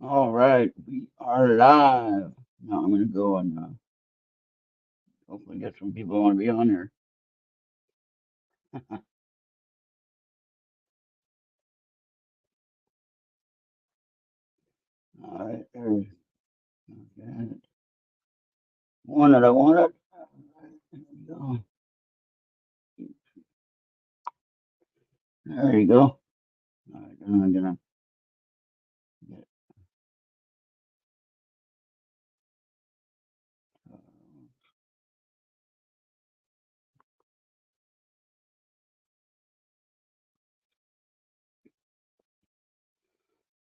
All right, we are live. Now I'm gonna go and hopefully get some people who want to be on here. All right, there's okay. One that I wanted. All right, there we go. There you go. All right, then I'm gonna get. uh,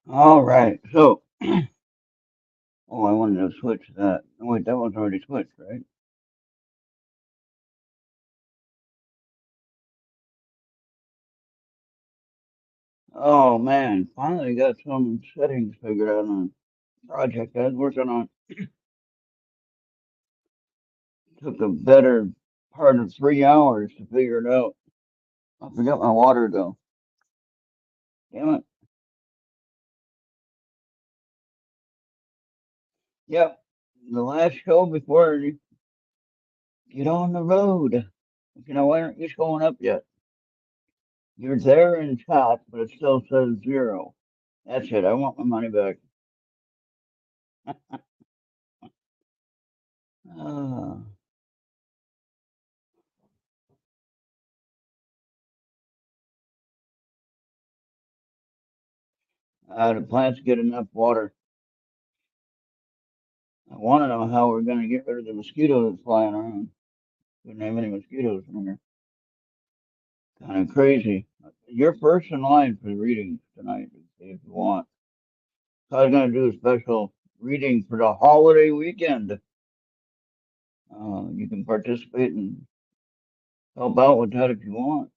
All right, so oh, I wanted to switch that. Oh, wait, that one's already switched, right? Oh man, finally got some settings figured out on a project I was working on. Took a better part of 3 hours to figure it out. I forgot my water though. Damn it. Yep. The last show before you get on the road. You know, why aren't you showing up yet? You're there in chat, but it still says zero. That's it. I want my money back. Uh, the plants get enough water. I want to know how we're going to get rid of the mosquitoes flying around. Couldn't have any mosquitoes in here. Kind of crazy. You're first in line for the readings tonight if you want. So I was going to do a special reading for the holiday weekend. You can participate and help out with that if you want.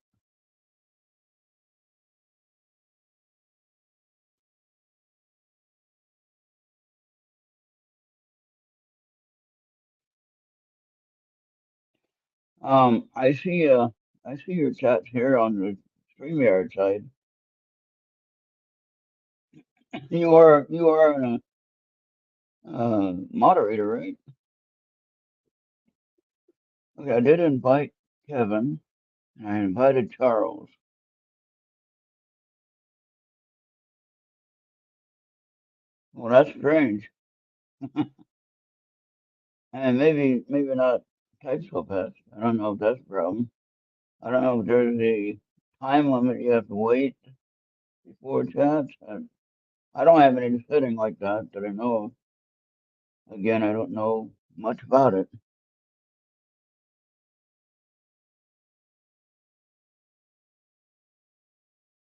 I see your chats here on the StreamYard side. You are a moderator, right? Okay, I did invite Kevin, and I invited Charles. Well, that's strange, and maybe not type so fast. I don't know if that's a problem. I don't know if there's a time limit you have to wait before chats. I don't have any setting like that I know of. Again, I don't know much about it.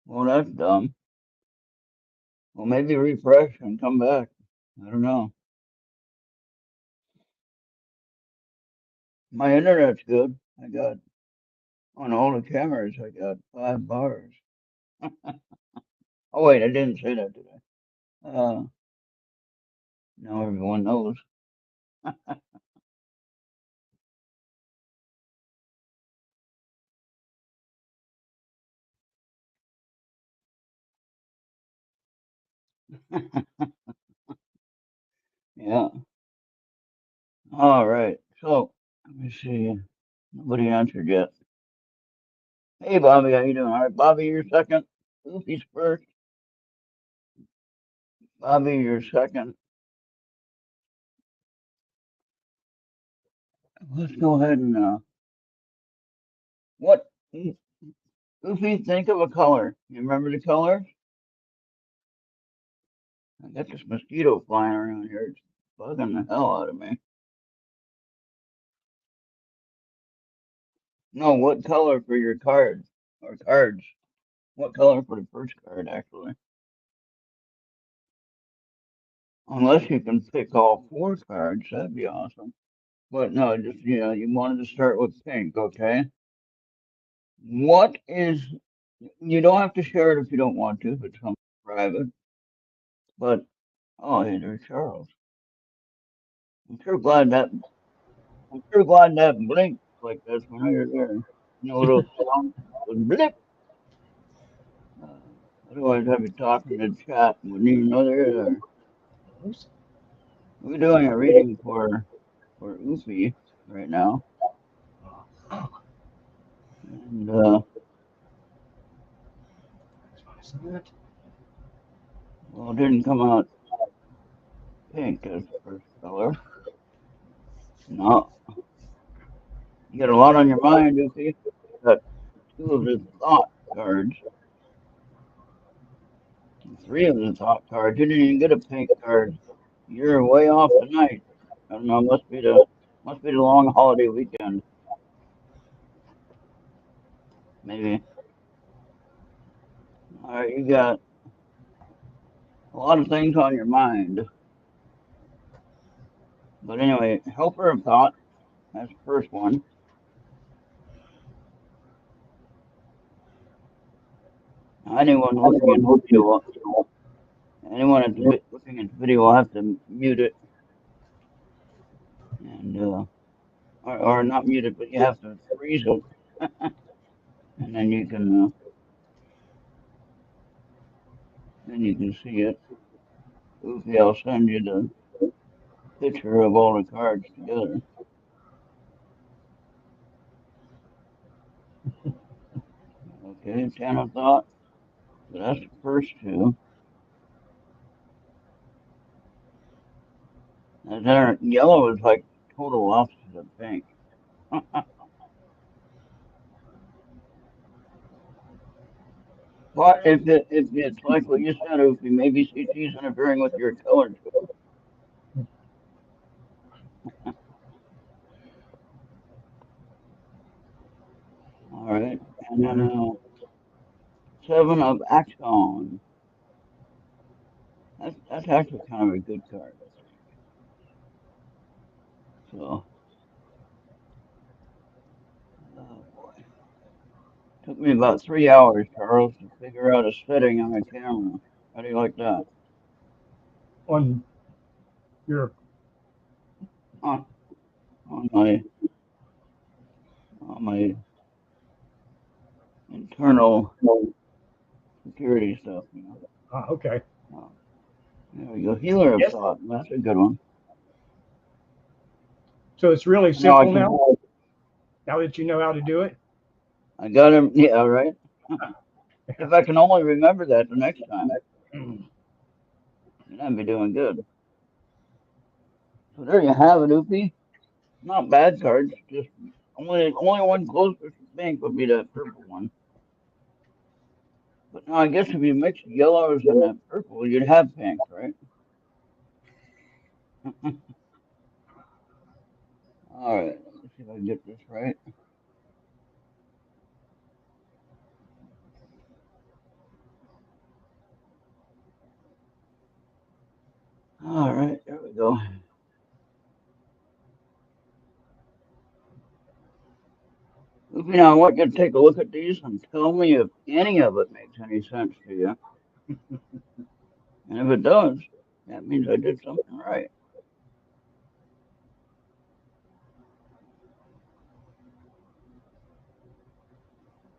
Well, that's dumb. Well, maybe refresh and come back. I don't know. My internet's good. I got on all the cameras. I got 5 bars. Oh wait, I didn't say that today. Now everyone knows. Yeah. All right. So let me see. Nobody answered yet. Hey, Bobby, how you doing? All right, Bobby, you're second. Goofy's first. Bobby, you're second. Let's go ahead and what? Goofy, think of a color. You remember the color? I got this mosquito flying around here. It's bugging the hell out of me. No, what color for your card or cards? What color for the first card, actually? Unless you can pick all 4 cards, that'd be awesome. But no, just you wanted to start with pink, okay? What is? You don't have to share it if you don't want to, if it's something private. But oh, hey, there's Charles. I'm sure glad that I'm sure glad that blinked like this when you're there. You know, a little sound, blip. Uh, otherwise, I'd be talking in chat and wouldn't even know they're there. We're doing a reading for Ufi right now, and well, it didn't come out pink as the first color. No, you got a lot on your mind, Ufi. Got two of the thought cards, and three of the thought cards. You didn't even get a pink card. You're way off tonight. I don't know. Must be the long holiday weekend. Maybe. All right, you got a lot of things on your mind. But anyway, helper of thought. That's the first one. Anyone looking at the video, anyone looking at the video will have to mute it and or not mute it, but you have to freeze it, and then you can see it. Goofy, I'll send you the picture of all the cards together. Okay, ten of thought. So that's the first two. And then yellow is like total opposite of pink. But if it's like what you said, if maybe CT's interfering with your color choice. All right, and then seven of action. That's actually kind of a good card, I think. So, oh boy, took me about 3 hours, Charles, to figure out a setting on my camera. How do you like that? On your On, on my internal security stuff, you know. okay. Oh, there we go. Healer of Yes. thought. That's a good one. So it's really Now I simple can. now. Now that you know how to do it. I got him. Yeah, right. If I can only remember that the next time, then I'd be doing good. So there you have it, Oopie. Not bad cards. Just only one closest to pink would be that purple one. But now I guess if you mix the yellows and that purple, you'd have pink, right? All right. Let me see if I can get this right. All right. There we go. Oopie, now I want you to take a look at these and tell me if any of it makes any sense to you. And if it does, that means I did something right.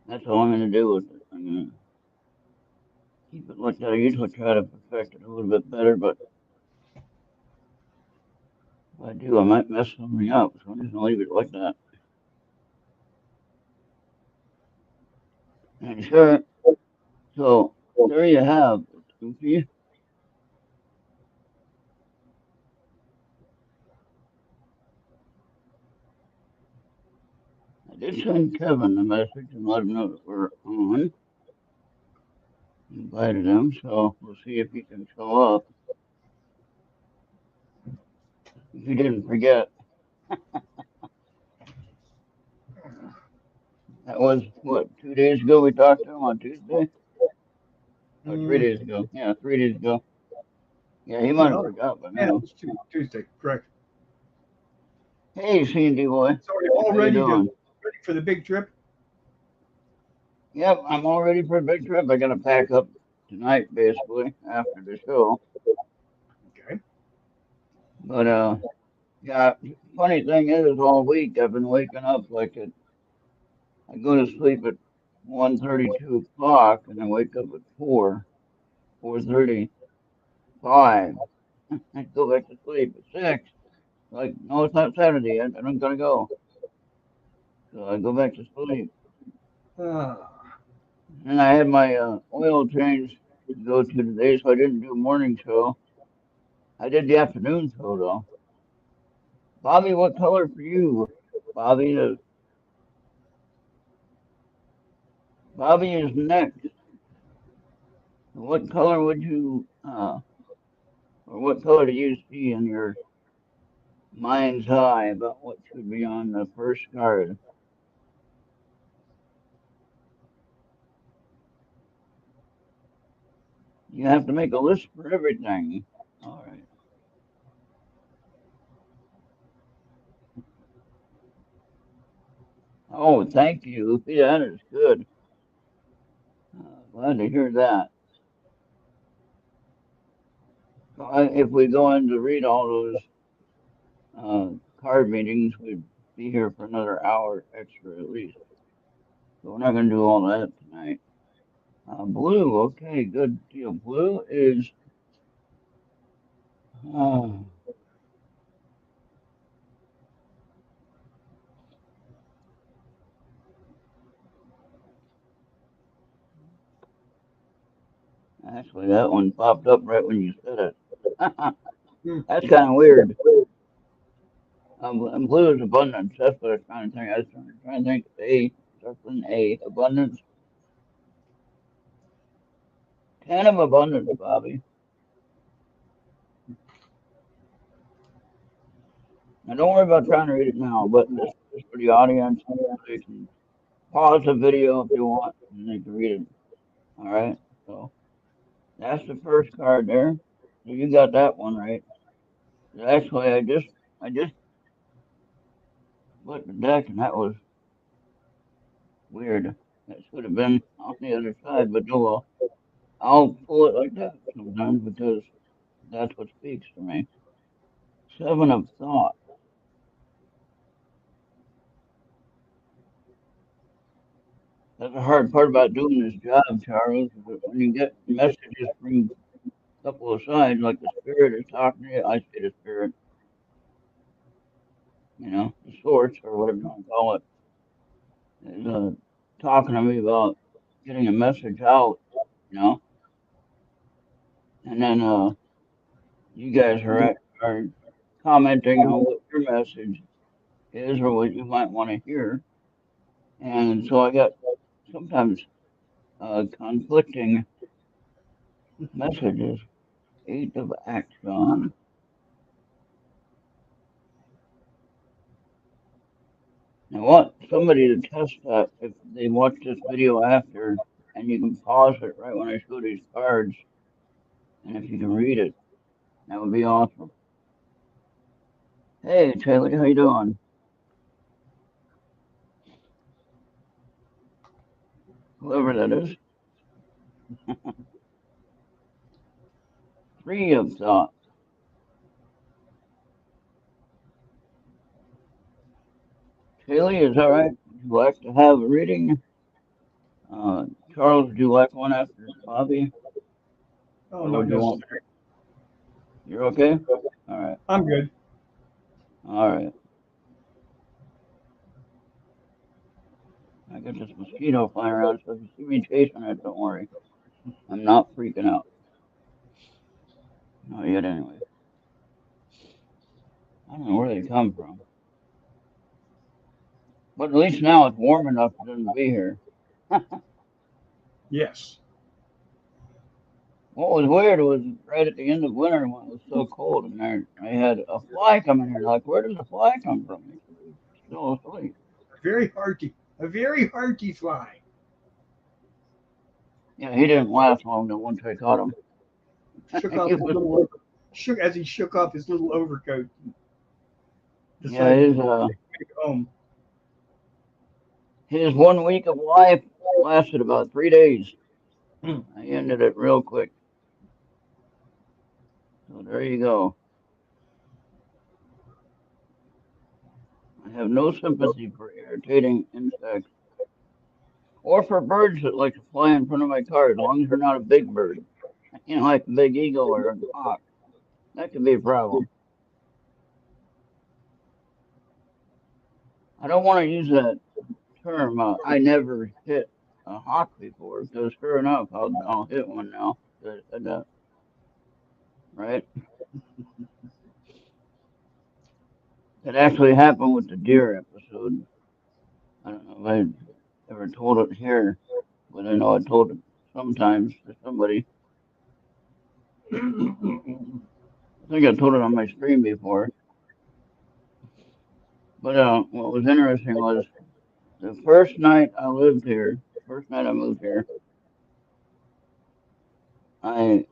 That's all I'm going to do with it. I'm going to keep it like that. I usually try to perfect it a little bit better, but if I do, I might mess something up. So I'm just going to leave it like that. And sure. So there you have it, Goofy. I did send Kevin a message and let him know that we're on. Invited him, so we'll see if he can show up. If he didn't forget, that was what 2 days ago we talked to him on Tuesday. Oh, 3 days ago. Yeah, 3 days ago. Yeah, he might have Oh, forgot by yeah, it now. was Tuesday. Correct. Hey, C&D boy, So are you all how you doing? ready for the big trip? Yep, I'm all ready for a big trip. I gotta pack up tonight, basically, after the show. Okay. But yeah. Funny thing is, all week I've been waking up I go to sleep at 1:30, 2 o'clock, and I wake up at 4:35, I go back to sleep at 6. Like, no, it's not Saturday yet. I'm gonna go. So I go back to sleep. Ah, And I had my oil change to go to today, so I didn't do a morning show. I did the afternoon show though. Bobby, what color for you? Bobby is Bobby is next. What color would you or what color do you see in your mind's eye about what should be on the first card? You have to make a list for everything. All right. Oh, thank you. Yeah, that is good. Glad to hear that. So if we go in to read all those uh, card meetings, we'd be here for another hour extra at least. So we're not going to do all that tonight. Blue, okay, good deal. Blue is, uh, actually, that one popped up right when you said it. hmm. That's kind of weird. And blue is abundance. That's what I was trying to think. I was trying to think of A, something A, abundance. 10 of abundance, Bobby. Now, don't worry about trying to read it now, but just for the audience, they can pause the video if you want, and they can read it. All right. So that's the first card there. So you got that one right. Actually, I just looked at the deck, and that was weird. That should have been on the other side, but no, I'll pull it like that sometimes because that's what speaks to me. Seven of thought. That's the hard part about doing this job, Charles. Is that when you get messages from a couple of sides, like the spirit is talking to you, I say the spirit, the source or whatever you want to call it, is talking to me about getting a message out, you know, and then you guys are commenting on what your message is or what you might want to hear, and so I got sometimes conflicting messages. Eight of action. I want somebody to test that if they watch this video after, and you can pause it right when I show these cards, and if you can read it, that would be awesome. Hey, Taylor, how you doing? Whoever that is. Three of thought. Taylor, is that right? Would you like to have a reading? Uh, Charles, would you like one after Bobby, Oh, or not would you want? necessary. You're okay. All right. I'm good. All right. I got this mosquito flying around, so if you see me chasing it, don't worry. I'm not freaking out. Not yet, anyway. I don't know where they come from. But at least now it's warm enough for them to be here. Yes. What was weird was right at the end of winter when it was so cold in there, I had a fly come in here. Like, where does the fly come from? He said, "He's still asleep." A very hearty fly. Yeah, he didn't last long though once I caught him. Shook He off his was, shook as he shook off his little overcoat. yeah, Decided to take it home. his 1 week of life lasted about 3 days. Hmm. I ended it real quick. So there you go. I have no sympathy for irritating insects or for birds that like to fly in front of my car, as long as they're not a big bird. Like a big eagle or a hawk. That could be a problem. I don't want to use that term. I never hit a hawk before, because sure enough, I'll hit one now. Right? It actually happened with the deer episode. I don't know if I ever told it here, but I know I told it sometimes to somebody. I think I told it on my stream before. But what was interesting was the first night I lived here, first night I moved here, I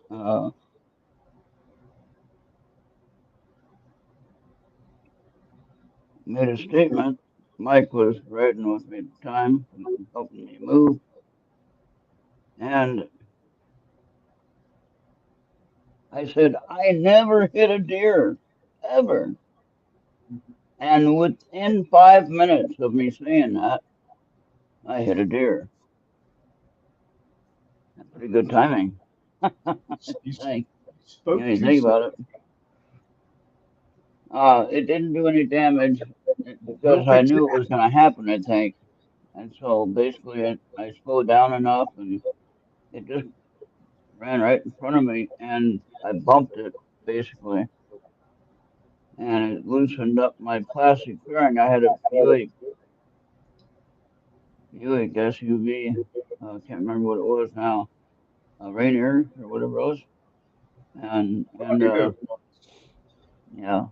made a statement. Mike was riding with me at the time, helping me move, and I said, I never hit a deer, ever. And within 5 minutes of me saying that, I hit a deer. Pretty good timing. You Think, spoke you too think soon. about it. It didn't do any damage because Don't I fix knew it. it was going to happen, I think. And so basically, I slowed down enough and it just ran right in front of me and I bumped it basically. And it loosened up my plastic fairing. I had a Buick SUV. Can't remember what it was now. A Rainier or whatever it was. And yeah,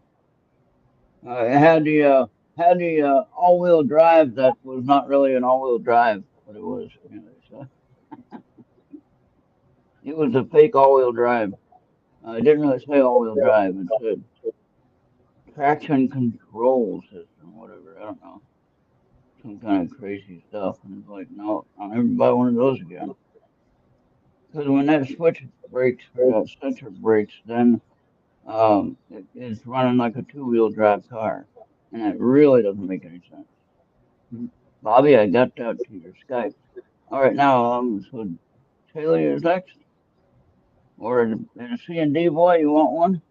it had the all-wheel drive that was not really an all-wheel drive, but it was. So it was a fake all-wheel drive. It didn't really say all-wheel drive. It said traction control system, whatever. I don't know, some kind of crazy stuff. And it's like, no, I'll never buy one of those again. Because when that switch breaks or that sensor breaks, then it's running like a two-wheel drive car, and that really doesn't make any sense. Bobby, I got that to your Skype. All right, now, so Taylor is next, or a C&D boy, you want one?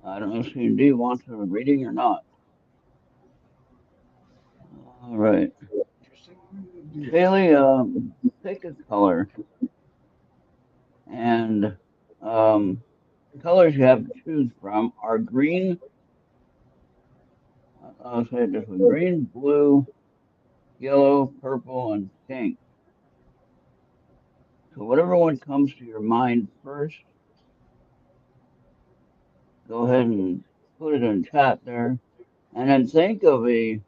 I don't know if C&D wants a reading or not. All right, Taylor, pick a color, and colors you have to choose from are green. I'll say it this way: green, blue, yellow, purple, and pink. So whatever one comes to your mind first, go ahead and put it in chat there, and then think of a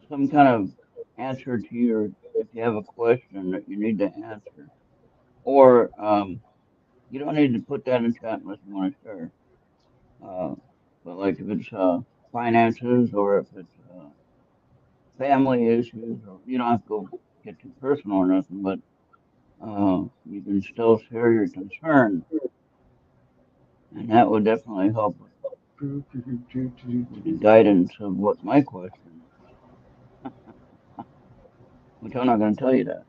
some kind of answer to your if you have a question that you need to answer, or you don't need to put that in chat unless you want to share. Uh, but like if it's finances or if it's family issues, or you don't have to go get too personal or nothing, but you can still share your concern, and that would definitely help with the guidance of what my question is, which I'm not going to tell you that.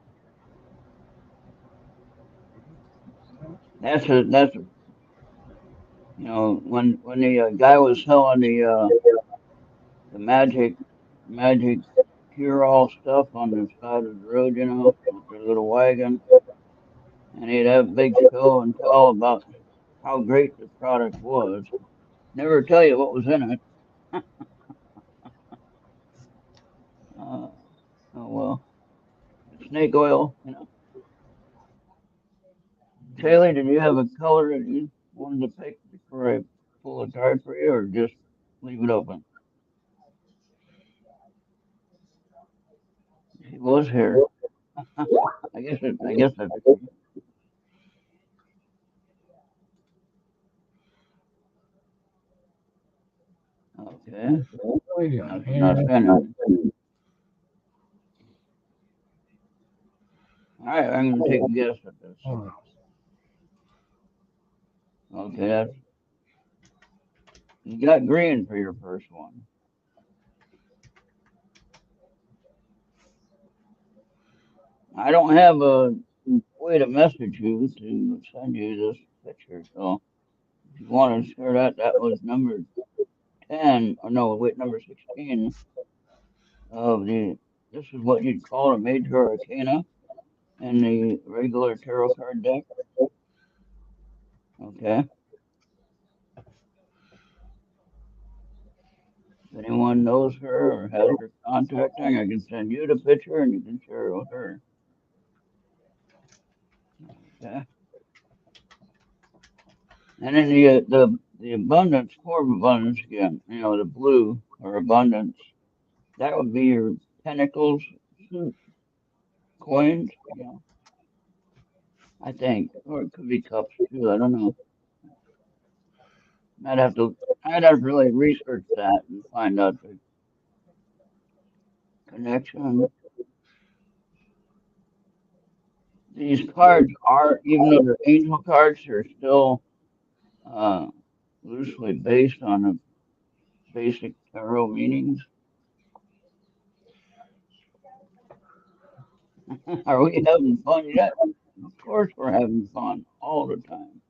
That's a when the guy was selling the magic cure all stuff on the side of the road, with the little wagon, and he'd have a big show and tell about how great the product was. Never tell you what was in it. Uh, oh well, snake oil. Taylor, did you have a color that you wanted to pick before I pull a card for you, or just leave it open? He was here. I guess that's okay. Oh, yeah. Not saying anything. All right, I'm gonna take a guess at this. Oh, Okay, you got green for your first one. I don't have a way to message you to send you this picture, so if you want to share that, that was number 10, or no, wait, number 16 of the, this is what you'd call a major arcana in the regular tarot card deck. Okay. If anyone knows her or has her contacting, I can send you the picture and you can share it with her. Okay. And then the abundance, core of abundance again, you know, the blue or abundance, that would be your pentacles suit coins, you know, I think. Or it could be cups too, I don't know. I'd have to I'd have to really research that and find out the connection. These cards are, even though they're angel cards, they're still uh, loosely based on the basic tarot meanings. Are we having fun yet? Of course, we're having fun all the time.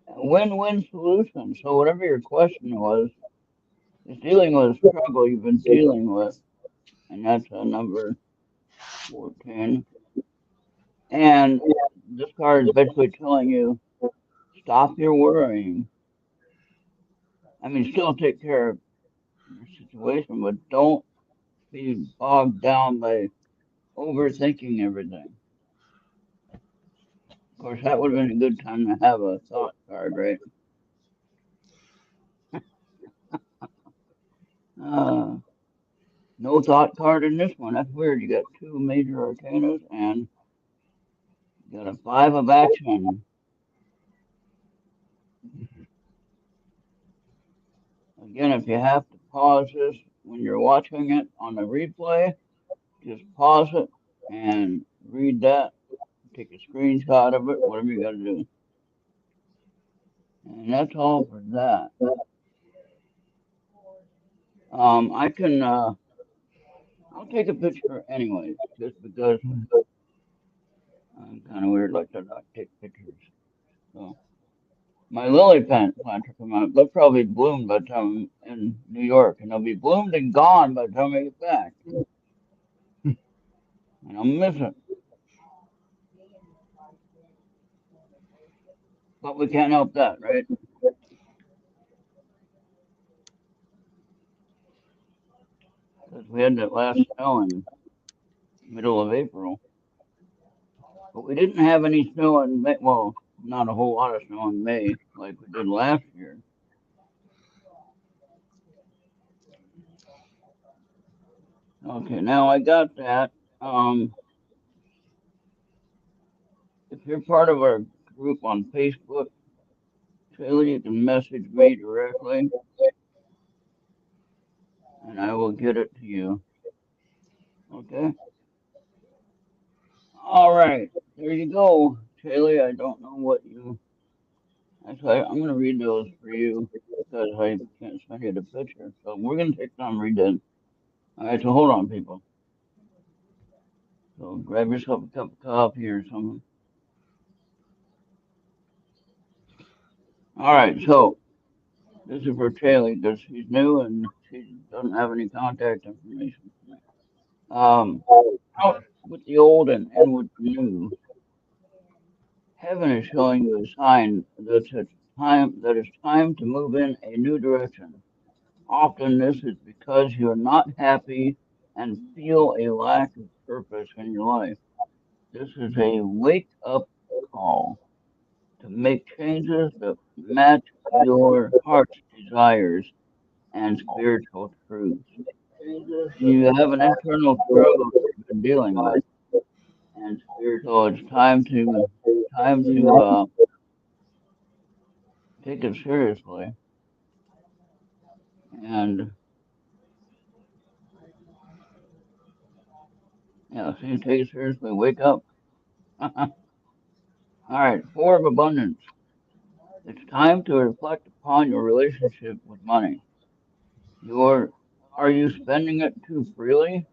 A win-win solution. So whatever your question was, is dealing with a struggle you've been dealing with, and that's number 14. And this card is basically telling you, stop your worrying. I mean, still take care of your situation, but don't be bogged down by overthinking everything. Of course, that would have been a good time to have a thought card, right? Uh, no thought card in this one. That's weird. You got two major arcanas and you got a five of action. Again, if you have to pause this when you're watching it on the replay, just pause it and read that. Take a screenshot of it, whatever you got to do. And that's all for that. I can, I'll take a picture anyways, just because I'm kind of weird like to not take pictures. So my lily plants are coming out. They'll probably bloom by the time I'm in New York, and they'll be bloomed and gone by the time I get back. And I'll miss it. But we can't help that, right? Because we had that last snow in middle of April. But we didn't have any snow in May. Well, not a whole lot of snow in May like we did last year. Okay, now I got that. If you're part of our group on Facebook, Taylor, you can message me directly and I will get it to you. Okay? All right. There you go. Taylor, I don't know what you. Actually, I'm going to read those for you because I can't send you the picture. So we're going to take time reading. All right, so hold on, people. So grab yourself a cup of coffee or something. All right, so this is for Taylor because she's new and she doesn't have any contact information for me. Out with the old and in with the new. Heaven is showing you a sign that it's time to move in a new direction. Often this is because you're not happy and feel a lack of purpose in your life. This is a wake up call to make changes that match your heart's desires and spiritual truths. You have an internal struggle you've been dealing with, and spiritual. It's time to take it seriously. And yeah, see, take it seriously. Wake up. All right, four of abundance. It's time to reflect upon your relationship with money. Your Are you spending it too freely?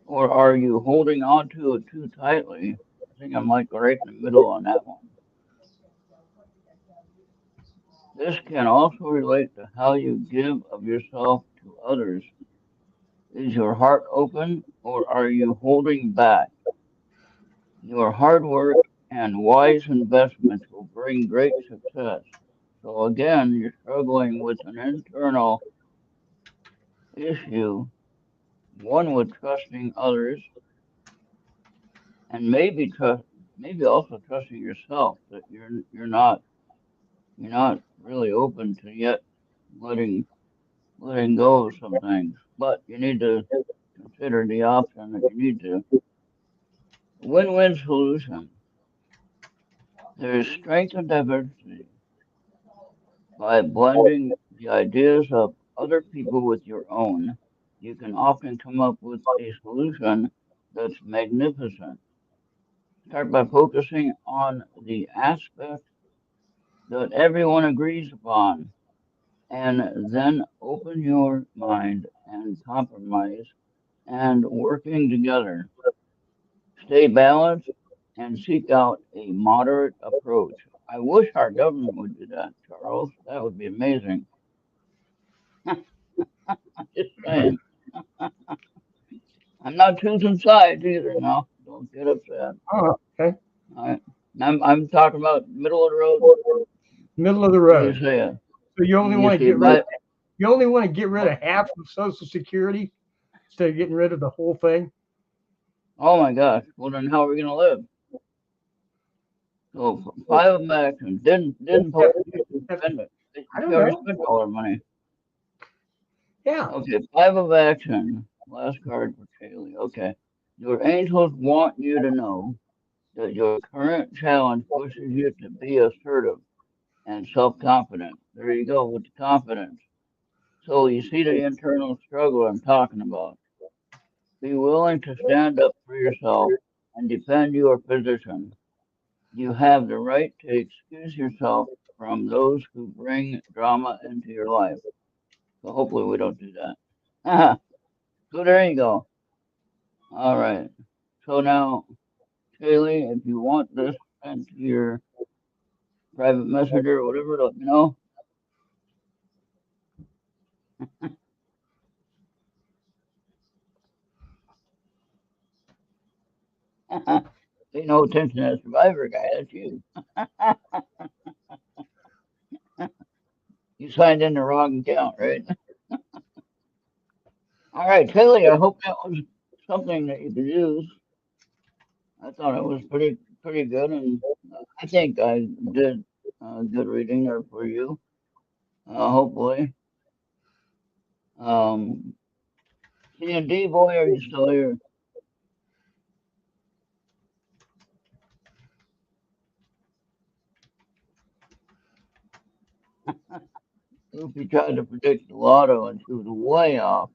or are you holding on to it too tightly? I think I'm like right in the middle on that one. This can also relate to how you give of yourself to others. Is your heart open or are you holding back? Your hard work and wise investments will bring great success. So again, you're struggling with an internal issue, one with trusting others and maybe also trusting yourself that you're not really open to yet letting letting go of some things. But you need to consider the option that you need to. Win-win solution. There is strength in diversity by blending the ideas of other people with your own. You can often come up with a solution that's magnificent. Start by focusing on the aspect that everyone agrees upon, and then open your mind and compromise and working together. Stay balanced and seek out a moderate approach. I wish our government would do that, Charles. That would be amazing. Just saying. I'm not choosing sides either now. Don't get upset. Oh, okay. I, I'm talking about middle of the road. Middle of the What do you road. say? So you only You want to see, get rid. but You only want to get rid of half of Social Security instead of getting rid of the whole thing. oh my gosh. Well, then how are we gonna live? So five of action didn't spend it. I She don't already know. spent all her money. Yeah. Okay, five of action. Last card for Kaylee. Okay. Your angels want you to know that your current challenge pushes you to be assertive and self-confident. There you go with the confidence. So you see the internal struggle I'm talking about. Be willing to stand up for yourself and defend your position. You have the right to excuse yourself from those who bring drama into your life. So hopefully we don't do that. So there you go. All right. So now, Kaylee, if you want this sent to your private messenger or whatever, let me know. Pay no attention to that survivor guy. That's you. You signed in the wrong account, right? All right, Kaylee, I hope that was something that you could use. I thought it was pretty good, and I think I did good reading there for you. Hopefully. C&D boy, are you still here? Luffy tried to predict the lotto, and she was way off.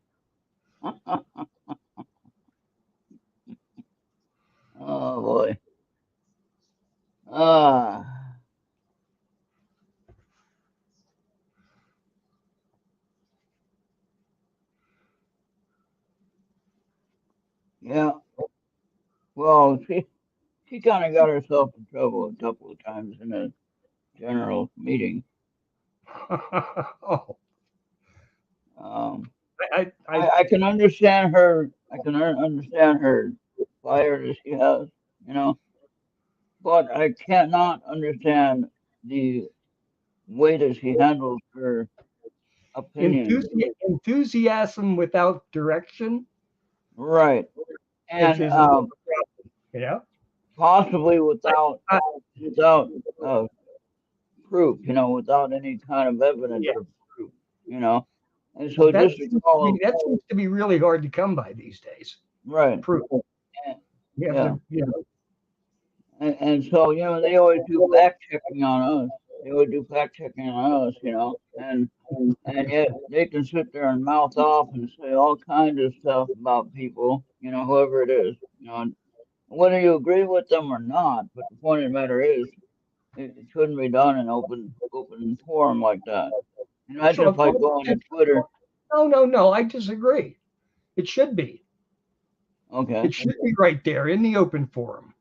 Oh boy. Ah, yeah. Well, she kind of got herself in trouble a couple of times in a general meeting. Oh, Um, I I can understand her. I can understand her fire that she has, you know, but I cannot understand the way that she handles her opinions. enthusiasm without direction Right, and is a bit of a problem. You know. possibly I, without I, without uh, proof, without any kind of evidence yeah. or proof, you know. And so just to call, That seems to be really hard to come by these days. right, Proof. and, You have yeah, to. You know. and so they always do fact checking on us. They would do fact checking on us, and yet they can sit there and mouth off and say all kinds of stuff about people, whoever it is, whether you agree with them or not. But the point of the matter is, it shouldn't be done in open forum like that. Imagine So, if I go on to Twitter. no, no, no. I disagree. It should be. Okay. It should be right there in the open forum.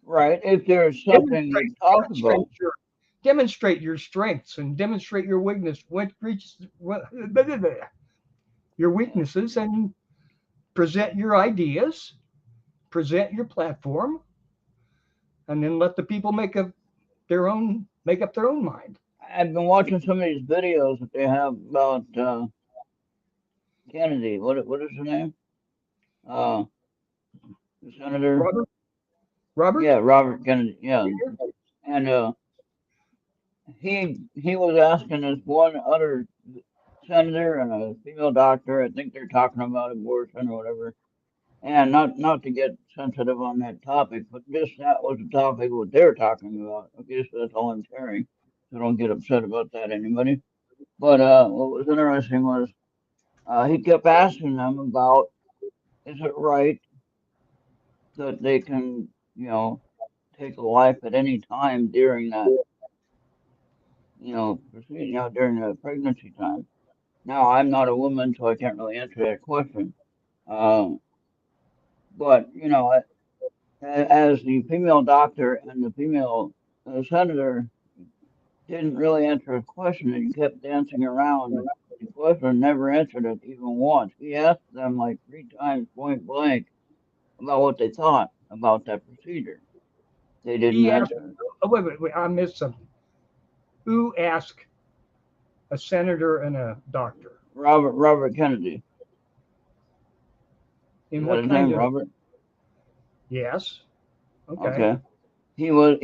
Right. If there's something to talk about. Demonstrate your strengths and demonstrate your weakness. Your Yeah. weaknesses and present your ideas, present your platform, and then let the people make up their own mind. I've been watching some of these videos that they have about Kennedy. What is her name? Uh, the senator. Robert, Yeah, Robert, Robert Kennedy. Yeah, and he was asking this one other senator and a female doctor. I think they're talking about abortion or whatever. And not to get sensitive on that topic, but just that was the topic what they're talking about. Okay, so that's all I'm sharing. So don't get upset about that, anybody. But what was interesting was he kept asking them about, is it right that they can, take a life at any time during that, during the pregnancy time. Now, I'm not a woman, so I can't really answer that question. Um, but, as the female doctor and the female senator didn't really answer his question and kept dancing around the question, never answered it even once. He asked them like 3 times point blank about what they thought about that procedure. They didn't he asked. answer. Oh, wait, I missed something. Who asked a senator and a doctor? Robert Kennedy. Is In that what his kind name, of? Robert? Yes. Okay. Okay. He was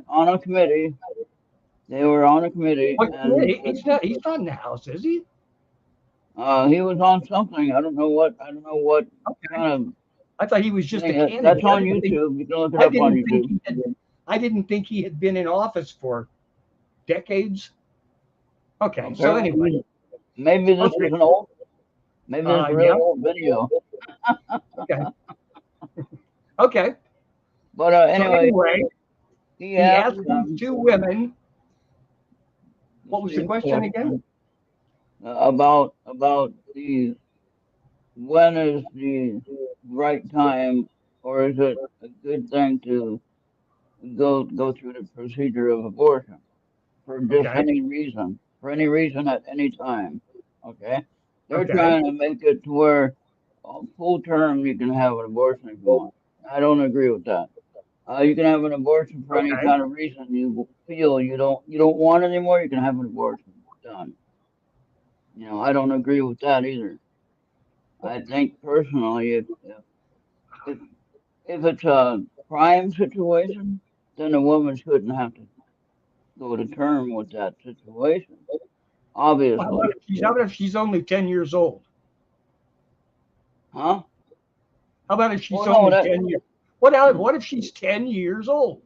on a committee. They were on a committee, What and committee? He's not in the House, is he? he was on something. I don't know what. I don't know what Okay. kind of I thought he was just a thing. That's candidate. on YouTube. You can look it I up on didn't think YouTube. he had. I didn't think he had been in office for decades. Okay. So anyway. Apparently, maybe this Okay. is an old. Maybe this is a really Yeah. old video. Okay. Okay. But So anyway, anyway, he he asked asked these them two women. the What was the same question again? question about the when is the right time, or is it a good thing to go through the procedure of abortion for just Okay. any reason, at any time? Okay, they're Okay. trying to make it to where full term you can have an abortion if you want. I don't agree with that. You can have an abortion for any Okay. kind of reason you feel you don't want it anymore. You can have an abortion. Done. I don't agree with that either. I think personally, if if it's a crime situation, then a woman shouldn't have to go to term with that situation. Well, Obviously, how about if she's only 10 years old? huh? How about if she's Well, no, only 10 years? What if she's 10 years old?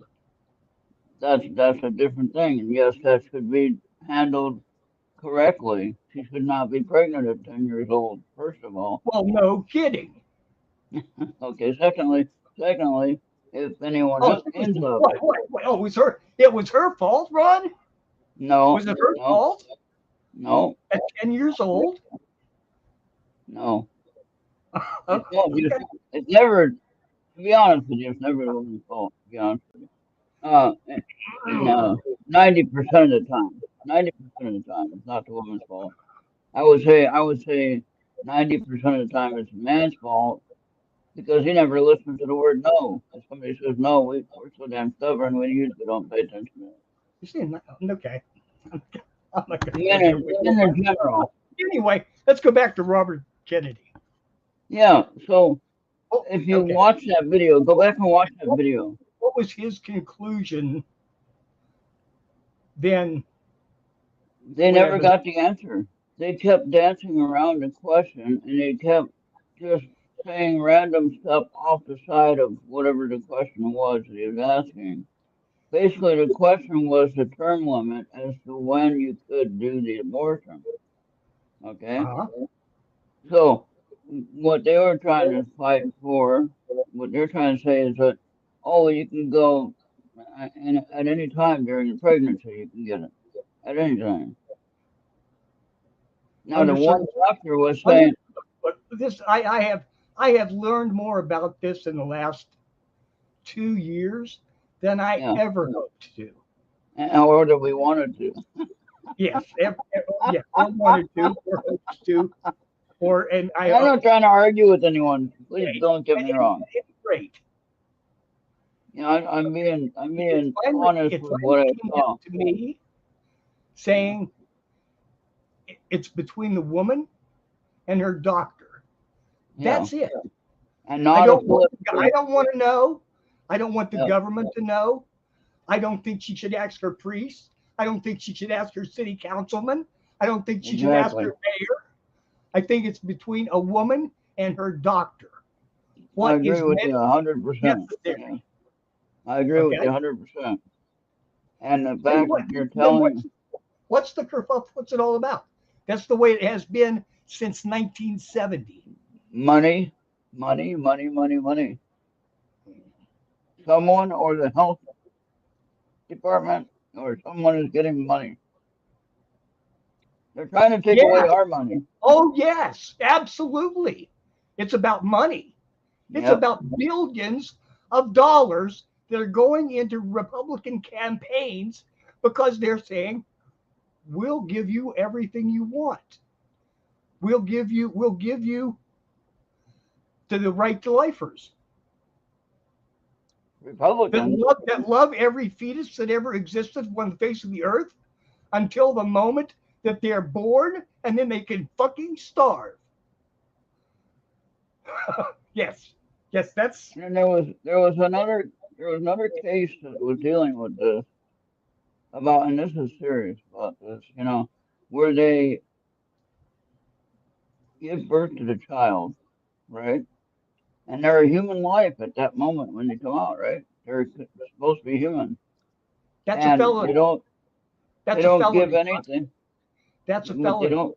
that's a different thing. And yes, that should be handled correctly. She should not be pregnant at 10 years old. First of all. Well, no kidding. Okay. Secondly, if anyone Oh, else ends up, what? Oh, it was her fault, Ron? no, Was it her no, fault no, at 10 years old? no. Oh, Just, okay. it's never, to be honest with you, it's never the woman's fault, to be honest with you. And 90% of the time, 90% of the time, it's not the woman's fault. I would say 90% of the time it's the man's fault because he never listens to the word no. If somebody says no, we're so damn stubborn, we usually don't pay attention to it. You see, okay. I'm not going to go Men there in, with men in you. general. Anyway, let's go back to Robert Kennedy. Yeah, so Oh, if you okay. watch that video, go back and watch that video. What was his conclusion then? They never When got the answer. They kept dancing around the question and they kept just saying random stuff off the side of whatever the question was that he was asking. Basically, the question was the term limit as to when you could do the abortion. Okay? uh, So, what they were trying to fight for, what they're trying to say is that, oh, you can go at any time during the pregnancy, you can get it. At any time. Now, the under one certain doctor was under saying, but this I have I have learned more about this in the last 2 years than I Yeah. ever hoped to. Or that we wanted to. Yes, yeah, or wanted to, or hoped to, or and I And I'm not trying to argue with anyone. Please don't get me and wrong. it's great. You know, I'm being honest It with what finally I came saw. down to me Yeah. saying it's between the woman and her doctor. Yeah. That's it. And I not a don't want flip I through. don't want to know. I don't want the Yep. government to know. I don't think she should ask her priest. I don't think she should ask her city councilman. I don't think she should ask Exactly. her mayor. I think it's between a woman and her doctor. I What agree is with you 100%. Yeah. necessary? I agree with Okay. you 100%. And the Then fact what? that you're Then telling what's the kerfuffle? What's it all about? That's the way it has been since 1970. money, money, money, money, money, someone or the health department or someone is getting money. They're trying to take away Yeah. our money. Oh yes, absolutely. It's about money. It's Yep. about billions of dollars that are going into Republican campaigns because they're saying, we'll give you everything you want. We'll give you to the right to lifers Republicans, that love every fetus that ever existed on the face of the earth until the moment that they're born and then they can fucking starve. Yes. Yes, that's and there was another case that was dealing with this about, and this is serious about this, you know, where they give birth to the child, right? And they're a human life at that moment when they come out, right? They're supposed to be human, that's a and felony. they That's a don't give felony. anything. That's a They felony. don't,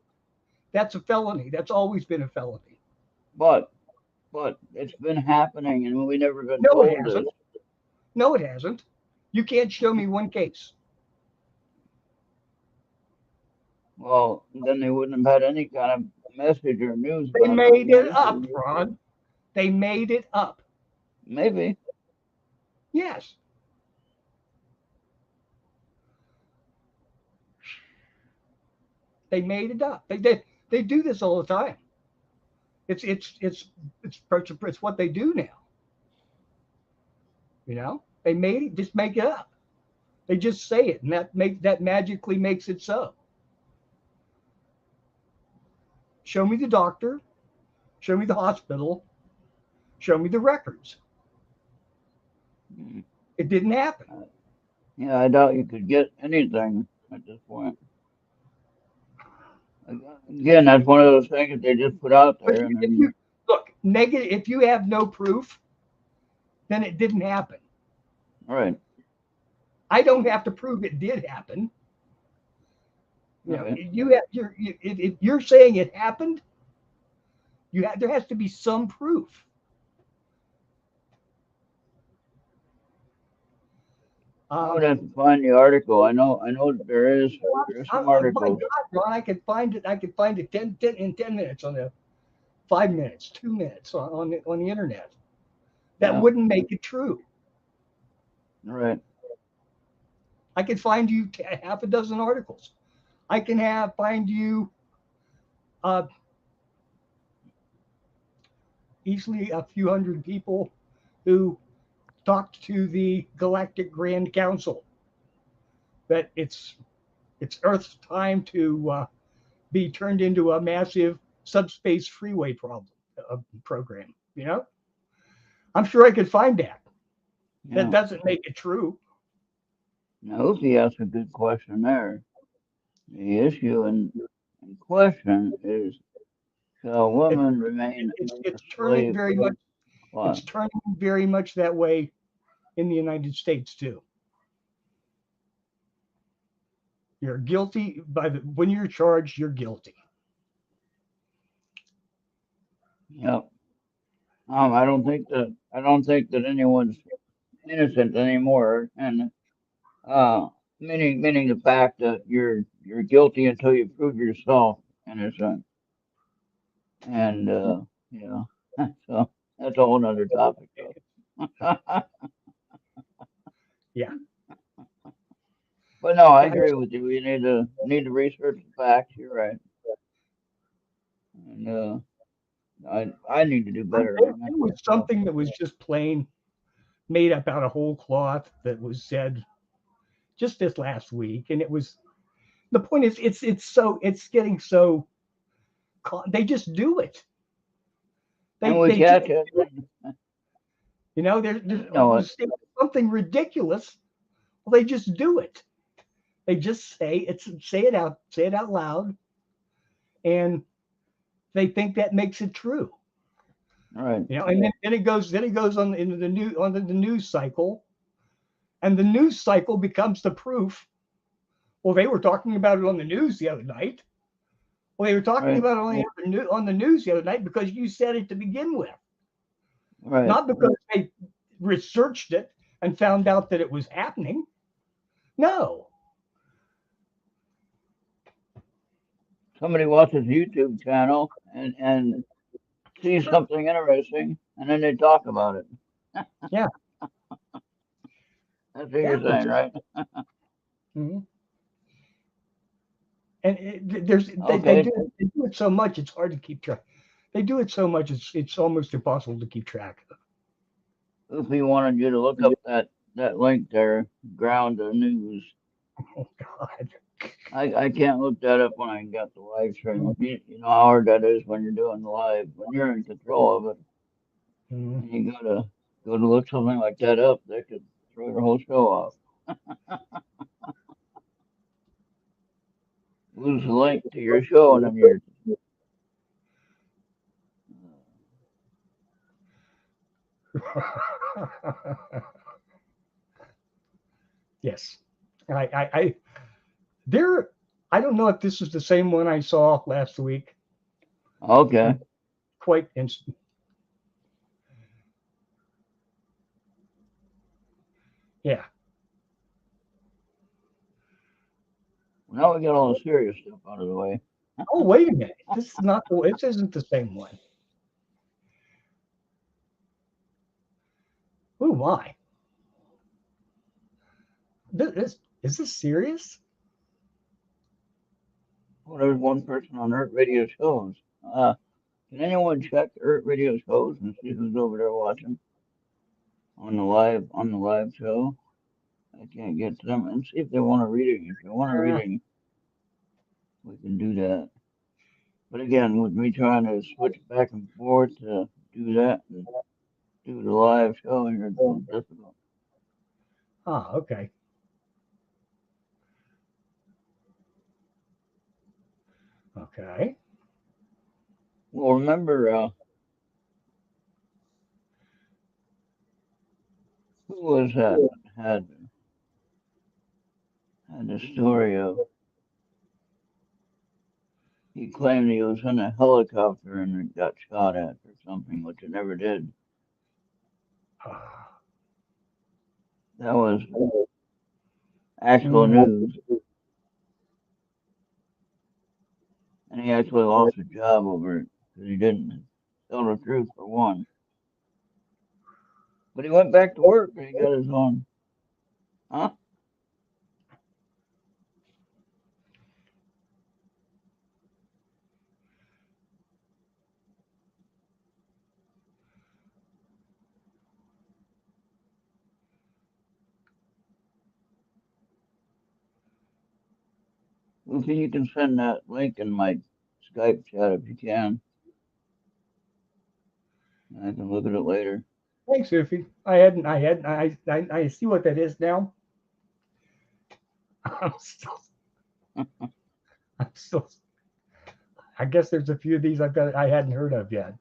That's a felony. That's always been a felony. but it's been happening, and we never been No, it told this. hasn't. No, it hasn't. You can't show me one case. Well, then they wouldn't have had any kind of message or news They about it made being it an up, issue. Ron. They made it up. Maybe. Yes. They made it up. They do this all the time. It's what they do now. You know, they made it. Just make it up. They just say it, and that magically makes it so. Show me the doctor. Show me the hospital. Show me the records. Hmm. It didn't happen. Yeah, I doubt you could get anything at this point. Again, that's one of those things that they just put out But there, and if you then look negative, if you have no proof, then it didn't happen. all right, I don't have to prove it did happen. all You know, right. you have if you're saying it happened, there has to be some proof. I would Um, have to find the article. I know that there is some my articles. God, Ron, I could find it. I could find it 10 in 10 minutes on the 5 minutes, 2 minutes on the internet. That Yeah, wouldn't make it true. all right. I could find you half a dozen articles. I can find you uh, easily a few hundred people who talked to the Galactic Grand Council that it's Earth's time to be turned into a massive subspace freeway program. You know, I'm sure I could find that. That Yeah. doesn't make it true. Now, Opie asked a good question there. The issue in question is, shall It, women remain a it's turning slave? very much. It's What? turning very much that way in the United States too. You're guilty when you're charged. You're guilty. Yep. I don't think that anyone's innocent anymore, and meaning the fact that you're guilty until you prove yourself innocent, and yeah. So that's a whole nother topic, though. Yeah. But no, I And agree with you. We need to research the facts. You're right, and I need to do better there on that was myself. something that was just plain made up out of whole cloth that was said just this last week, and it was the point is it's getting so they just do it. And They we they just catch it, and there's you know it, something ridiculous. Well, they just do it. They just say it out loud, and they think that makes it true. right, And then it goes on into the new on the news cycle, and the news cycle becomes the proof. Well, they were talking about it on the news the other night. Well, they were talking right, about it on the news the other night because you said it to begin with, right. not because they researched it and found out that it was happening. No. Somebody watches YouTube channel and sees Sure. something interesting, and then they talk about it. Yeah. That's what It you're saying, happens. right? Mhm. And Okay. they do it so much it's hard to keep track. They do it so much it's almost impossible to keep track of. Goofy wanted you to look up that link there, ground the news. Oh God. I can't look that up when I got the live stream. You know how hard that is when you're doing the live, when you're in control of it, Mhm. and you go to look something like that up, that could throw your whole show off. Lose the link to your show, and then you're Yes. I there I don't know if this is the same one I saw last week. okay. I'm quite instant. Yeah. Now we got all the serious stuff out of the way. Oh, wait a minute. This isn't the same one. Oh my. Is this serious? Well, there's one person on Earth Radio shows. Can anyone check Earth Radio shows and see who's over there watching on the live show? I can't get to them and see if they want a reading. If they want a Uh, reading, we can do that. But again, with me trying to switch back and forth to do that and do the live show, here, it's a little difficult. okay. Okay. Well, remember, who was that had the story of he claimed he was in a helicopter and it got shot at or something, which it never did. That was actual Mm, news, and he actually lost his job over it because he didn't tell the truth for one. But he went back to work and he got his own. Huh? Lucy, you can send that link in my Skype chat if you can. I can look at it later. thanks, Sophie. I see what that is now. I'm still, I'm still, I guess there's a few of these I hadn't heard of yet.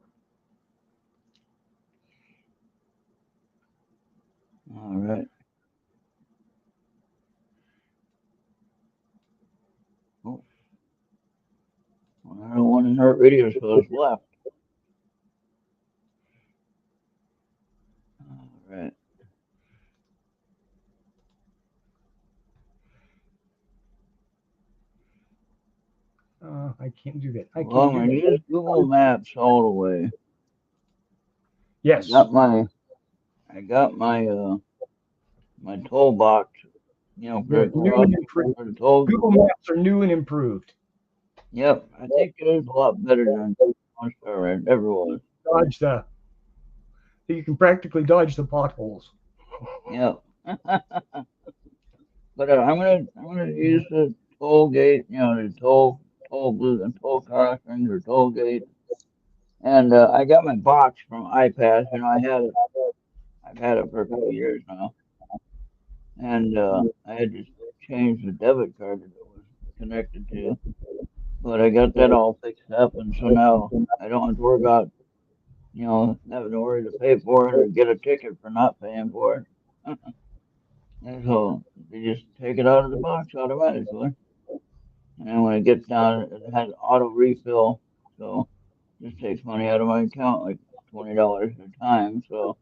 All right. Oh, well, I don't want to hurt radio shows left. All right. I can't do that. I Well, can't I'm do going to that. use Google Maps all the way. I Yes. got my I got my toll box, for They're the new and crossing improved. for the toll. Google Maps are new and improved. Yep, I think it is a lot better than OnStar it ever was. Dodge the you can practically dodge the potholes. Yep. But I'm gonna use the toll gate, the toll booth and toll crossing or toll gate. And I got my box from iPass. I've had it for a couple of years now, and I had to change the debit card that it was connected to. But I got that all fixed up, and so now I don't have to worry about, having to worry to pay for it or get a ticket for not paying for it. And so they just take it out of the box automatically. And then when it gets down, it has auto refill. So it just takes money out of my account, like $20 at a time. So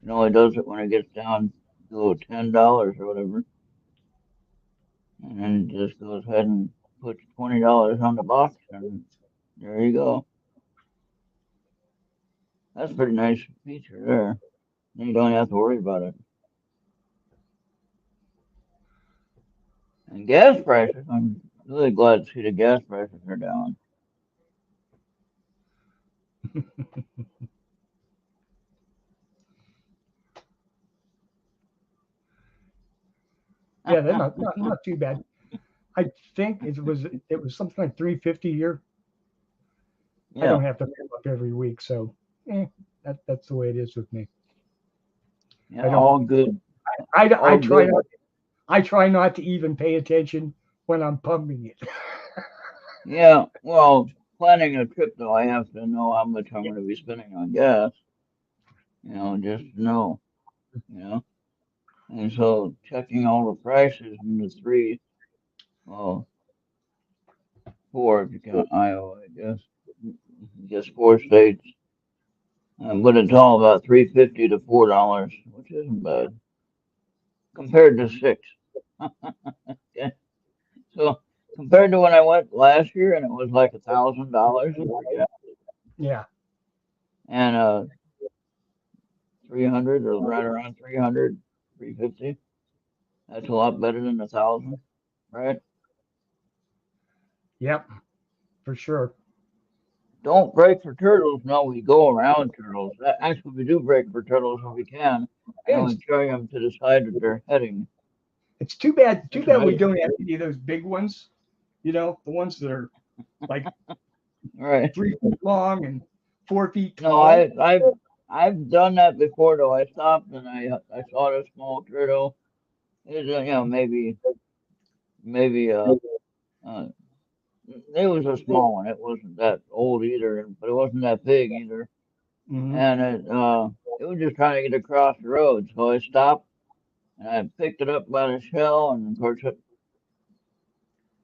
it only does it when it gets down below $10 or whatever. And then it just goes ahead and puts $20 on the box, and there you go. That's a pretty nice feature there. Then you don't have to worry about it. And gas prices, I'm really glad to see the gas prices are down. Yeah, they're not too bad. I think it was something like 350 a year. I Yeah, don't have to fill up every week, so that's the way it is with me. yeah, I don't. all good, I all try good. not. I try not to even pay attention when I'm pumping it. Yeah, well, planning a trip though, I have to know how much I'm going to be spending on gas, just to know, you know. And so checking all the prices in the three, well, four if you count Iowa, I guess. I guess 4 states. But it's all about 350 to $4, which isn't bad compared to six. Okay. So compared to when I went last year and it was like $1,000 for gas Yeah. and 300 or right around 300, 350. That's a lot better than 1,000, right? Yep. For sure. Don't break for turtles. No, we go around turtles. Actually, we do break for turtles if we can, and then And we carry them to the side that they're heading. it's too bad. Too That's bad we right. don't have any of those big ones. The ones that are like All right. 3 feet long and 4 feet No, tall. I've done that before though. I stopped and I saw a small turtle. It was, maybe uh it was a small one. It wasn't that old either, but it wasn't that big either. Hmm. And it was just trying to get across the road. So I stopped and I picked it up by the shell, and of course it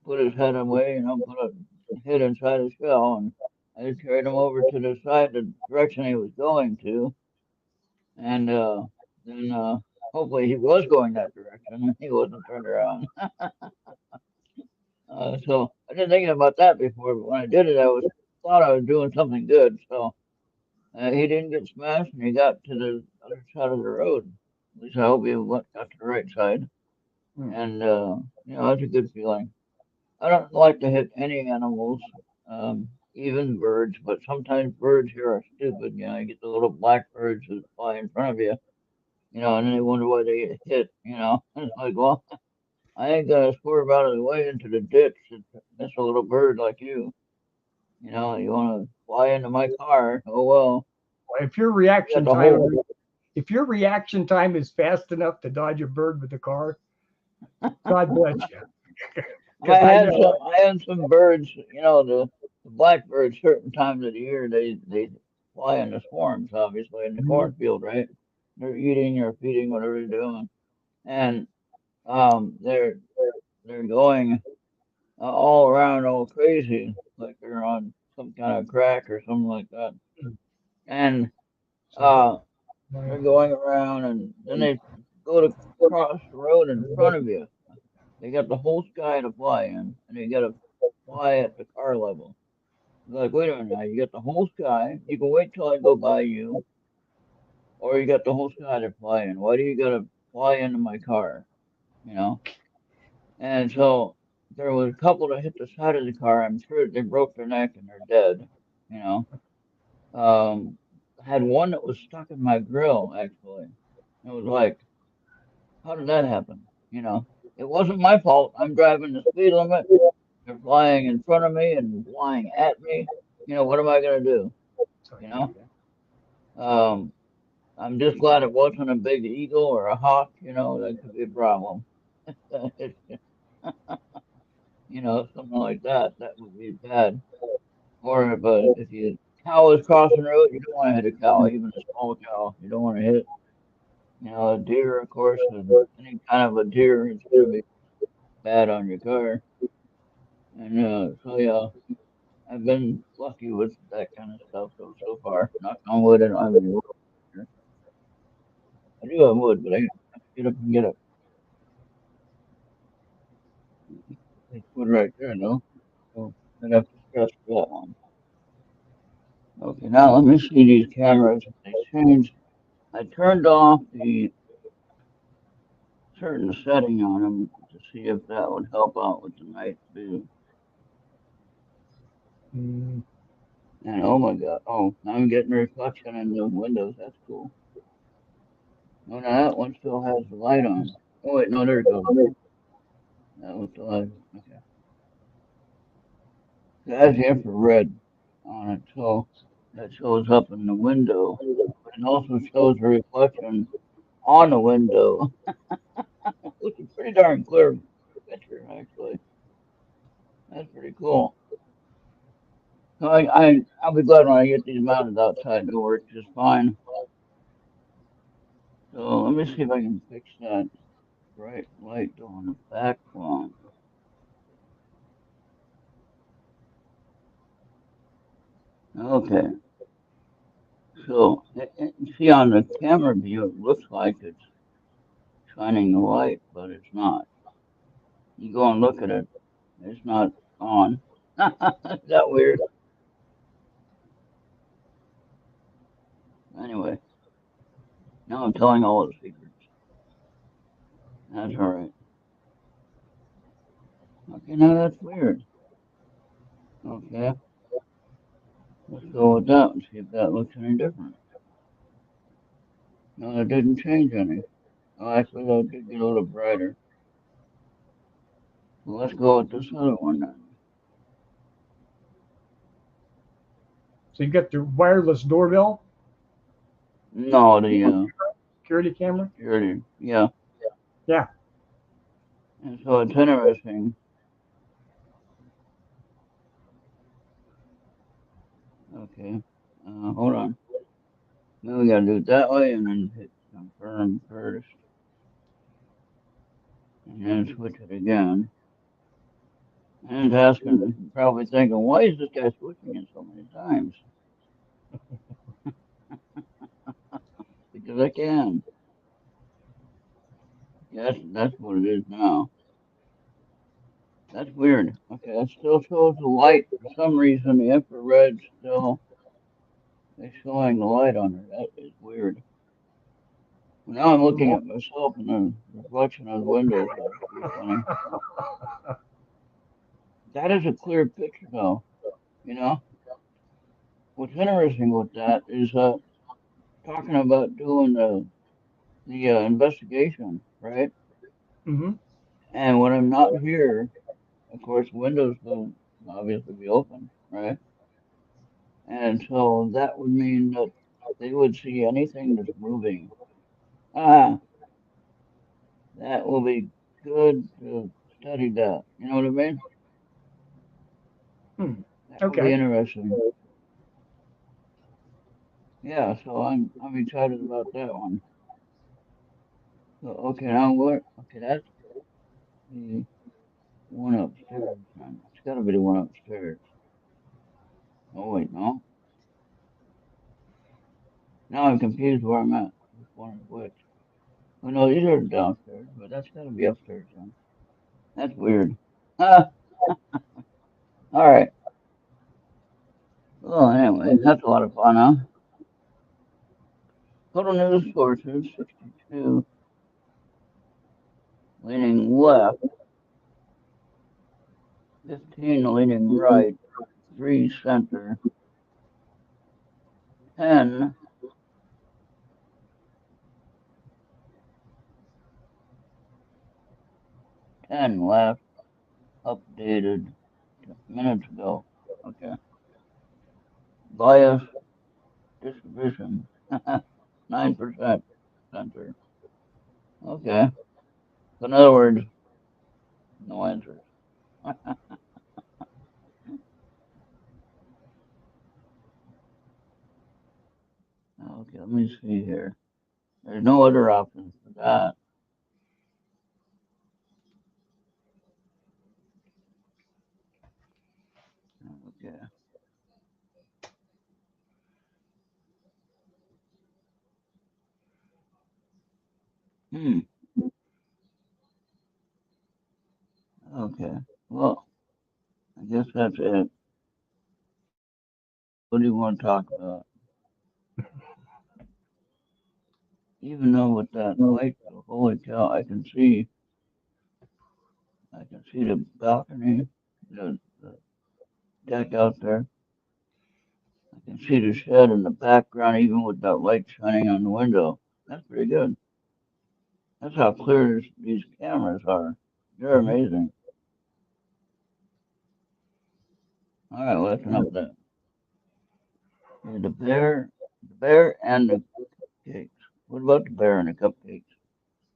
put his head away, put a head inside his shell, and I just carried him over to the side, the direction he was going to, and then hopefully he was going that direction and he wasn't turned around. So I didn't think about that before, but when I did it, thought I was doing something good. So he didn't get smashed, and he got to the other side of the road. At least I hope he got to the right side. And that's a good feeling. I don't like to hit any animals, even birds, but sometimes birds here are stupid. You get the little black birds that fly in front of you, and then they wonder why they get hit. And it's like, well, I ain't gonna swerve out of the way into the ditch and miss a little bird like you. You want to fly into my car? Oh well, If your you got reaction the time, whole. if your reaction time is fast enough to dodge a bird with the car, God bless you. Because I know. I had some birds. The blackbirds. Certain times of the year, they fly in the swarms, obviously in the Mhm. cornfield, right? They're eating or feeding, whatever they're doing, and they're going all around all crazy, like they're on some kind of crack or something like that. And So, they're going around, and then they go to cross the road in front of you. They got the whole sky to fly in, and you got to fly at the car level. Like, wait a minute now, you got the whole sky. You can wait till I go by you, or you got the whole sky to fly in. Why do you gotta fly into my car? You know? And so there was a couple that hit the side of the car. I'm sure they broke their neck and they're dead. You know? Had one that was stuck in my grill actually. It was like, how did that happen? You know? It wasn't my fault. I'm driving the speed limit. They're flying in front of me and flying at me. You know, what am I gonna do? Sorry. You know? Um, I'm just glad it wasn't a big eagle or a hawk, you know, that could be a problem. You know, something like that, that would be bad. Or if you cow is crossing the road, you don't want to hit a cow, even a small cow. You don't want to hit, you know, a deer, of course, and any kind of a deer is going to be bad on your car. And so yeah, I've been lucky with that kind of stuff so far. Knock on wood, I don't have any wood here. I do have wood, but I have to get up and get up. There's wood right there, no? So I'd have to scratch for that one. Okay, now let me see these cameras. If they changed. I turned off the certain setting on them to see if that would help out with the night view. Mm, And oh my God, oh, now I'm getting a reflection in the windows. That's cool. No, now that one still has the light on. Oh wait, no, there it goes. That was the light. Okay. It has the infrared on it, so that shows up in the window. But it also shows a reflection on the window, which is pretty darn clear picture, actually. That's pretty cool. So I'll be glad when I get these mounted outside. It'll work just fine. So let me see if I can fix that bright light on the back one. Okay. So see on the camera view, it looks like it's shining the light, but it's not. You go and look at it, it's not on. Is that weird? Anyway, now I'm telling all the secrets. That's all right. Okay, now that's weird. Okay, let's go with that and see if that looks any different. No, that didn't change any. Oh, actually, that did get a little brighter. Well, let's go with this other one then. so you got the wireless doorbell No, the security camera? security. Yeah, Yeah. and so it's interesting. Okay, hold on. Now we gotta do it that way and then hit confirm first, and then switch it again. And it's asking, probably thinking, why is this guy switching it so many times? Because I can. Yes, that's what it is now. That's weird. Okay, that still shows the light. For some reason, the infrared still is showing the light on it. That is weird. Now I'm looking at myself in the reflection of the windows. That's pretty funny. That is a clear picture, though. You know, what's interesting with that is talking about doing the investigation, right? Mm-hmm. And when I'm not here, of course, windows will obviously be open, right? And so that would mean that they would see anything that's moving. Ah, that will be good to study that. You know what I mean? Hmm. That would be Okay. interesting. Yeah, so I'm excited about that one. So okay, now what? Okay, that's the one upstairs. Then. It's got to be the one upstairs. Oh wait, no. Now I'm confused where I'm at. Which one is which? Oh no, these are downstairs, but that's got to be upstairs then. That's weird. Ah, all right. Well, anyway, that's a lot of fun, huh? Total news sources 62, leaning left, 15 leaning right, 3 center, 10 left, updated minutes ago. Okay. Bias distribution 9% center. Okay. So in other words, no answers. Okay, let me see here. There's no other options for that. Okay. Hmm. Okay. Well, I guess that's it. What do you want to talk about? Even though with that light, holy cow, I can see the balcony, the deck out there. I can see the shed in the background, even with that light shining on the window. That's pretty good. That's how clear these cameras are. They're amazing. All right, well, that's enough of that. Yeah, the bear and the cupcakes. What about the bear and the cupcakes?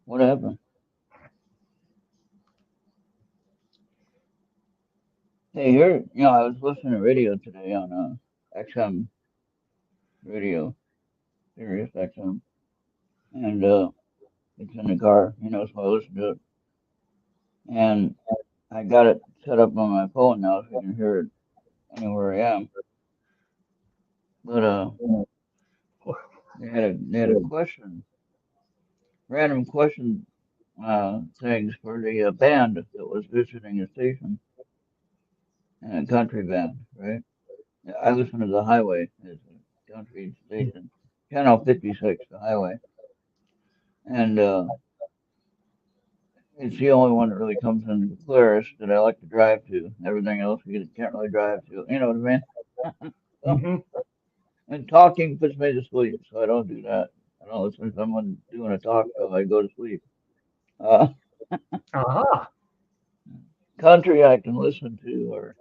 What happened? Hey, here, I was listening to radio today on XM radio, Sirius XM, and it's in the car, so I listen to it. And I got it set up on my phone now so I can hear it anywhere I am. But they had a question, random question things for the band that was visiting the station, a country band, right? I listen to the highway as a country station, Channel 56, the highway, and it's the only one that really comes in the clearest that I like to drive to. Everything else you can't really drive to. You know what I mean? So, Mm-hmm. and talking puts me to sleep, so I don't do that. I don't listen to someone doing a talk show. I go to sleep. Uh, Aha. country I can listen to, or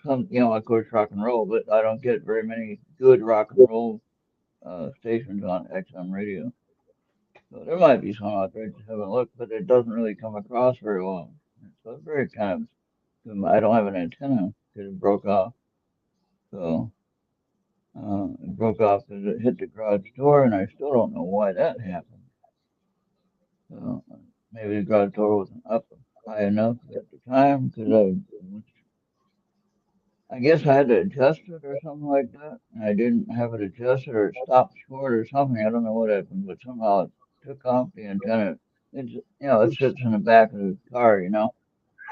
some, of course, rock and roll, but I don't get very many good rock and roll stations on XM radio. So there might be some out there, just haven't looked, but it doesn't really come across very well. So it's very kind of, I don't have an antenna because it broke off. So it broke off because it hit the garage door, and I still don't know why that happened. So maybe the garage door wasn't up high enough at the time because I guess I had to adjust it or something like that. And I didn't have it adjusted or it stopped short or something. I don't know what happened, but somehow it took off the antenna. It sits in the back of the car,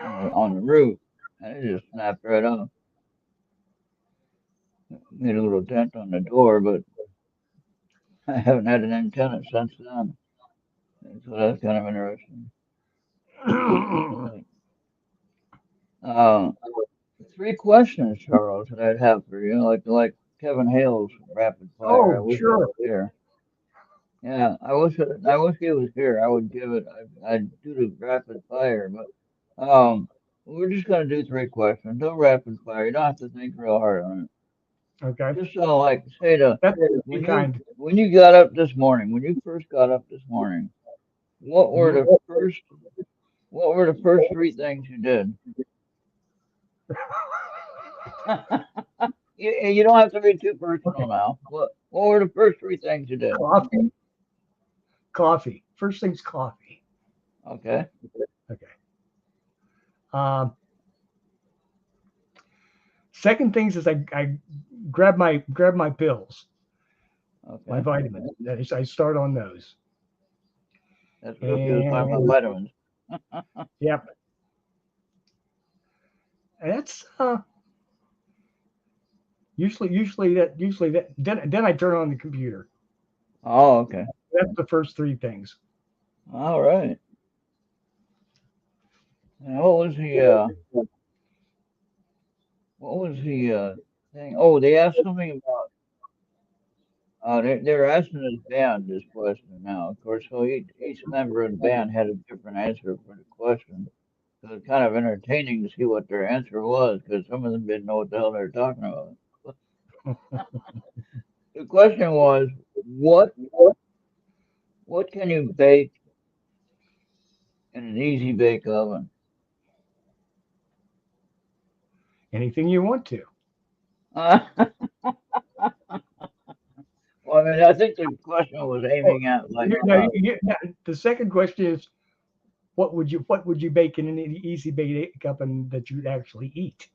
on the roof, and it just snapped right off. Made a little dent on the door, but I haven't had an antenna since then. And so that's kind of interesting. But, uh, three questions, Charles, that I'd have for you, like Kevin Hale's rapid fire. I Oh, wish he sure. was here. Yeah, I wish he was here. I would give it. I'd do the rapid fire, but we're just gonna do three questions. No rapid fire. You don't have to think real hard on it. Okay. Just like say to That's be kind. when you got up this morning, when you first got up this morning, what were Mhm. the first what were the first three things you did? You don't have to be too Okay. personal now. What were the first three things you did? Coffee. Coffee. First thing's coffee. Okay. Okay. Um, Second things is I grab my pills, my Okay. vitamins. I start on those. That's real good. Talking about And vitamins. yep. And that's usually that then I turn on the computer. Oh, okay. That's the first three things. All right. And what was the thing? Oh, they asked something about they're asking this band this question now. Of course, so each member of the band had a different answer for the question. So it's kind of entertaining to see what their answer was because some of them didn't know what the hell they were talking about. The question was, what what can you bake in an easy bake oven? Anything you want to. Well, I mean, I think the question was Oh, aiming at like, now, the second question is, what would you bake in an easy bake oven that you'd actually eat?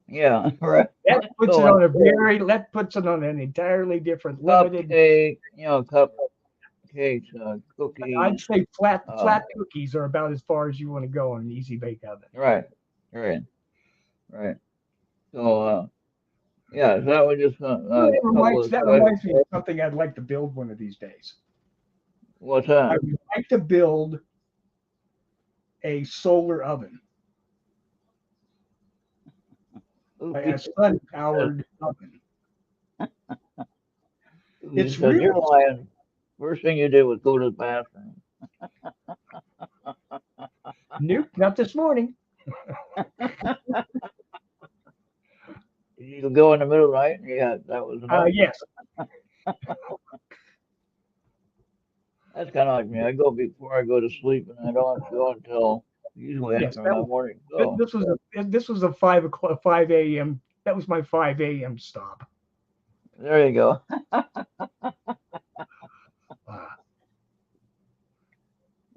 yeah, right. That puts So it like on a very that puts it on an entirely different limited. cupcake, cupcakes, I'd cookies. say flat Uh, flat cookies are about as far as you want to go in an easy bake oven. right, right, right. So yeah, so that was just Well, a couple of that questions. reminds me of something I'd like to build one of these days. What's I that? would like to build a solar oven, a Cookies. sun powered oven. Cookies. It's Because you're really lying. First thing you did was go to the bathroom. nope, not this morning. You go in the middle, right? Yeah, that was enough. Yes, That's kind of like me. I go before I go to sleep, and I don't have to go until usually yes. after my morning. So This was a 5 o'clock, 5 a.m. That was my 5 a.m. stop. there you go.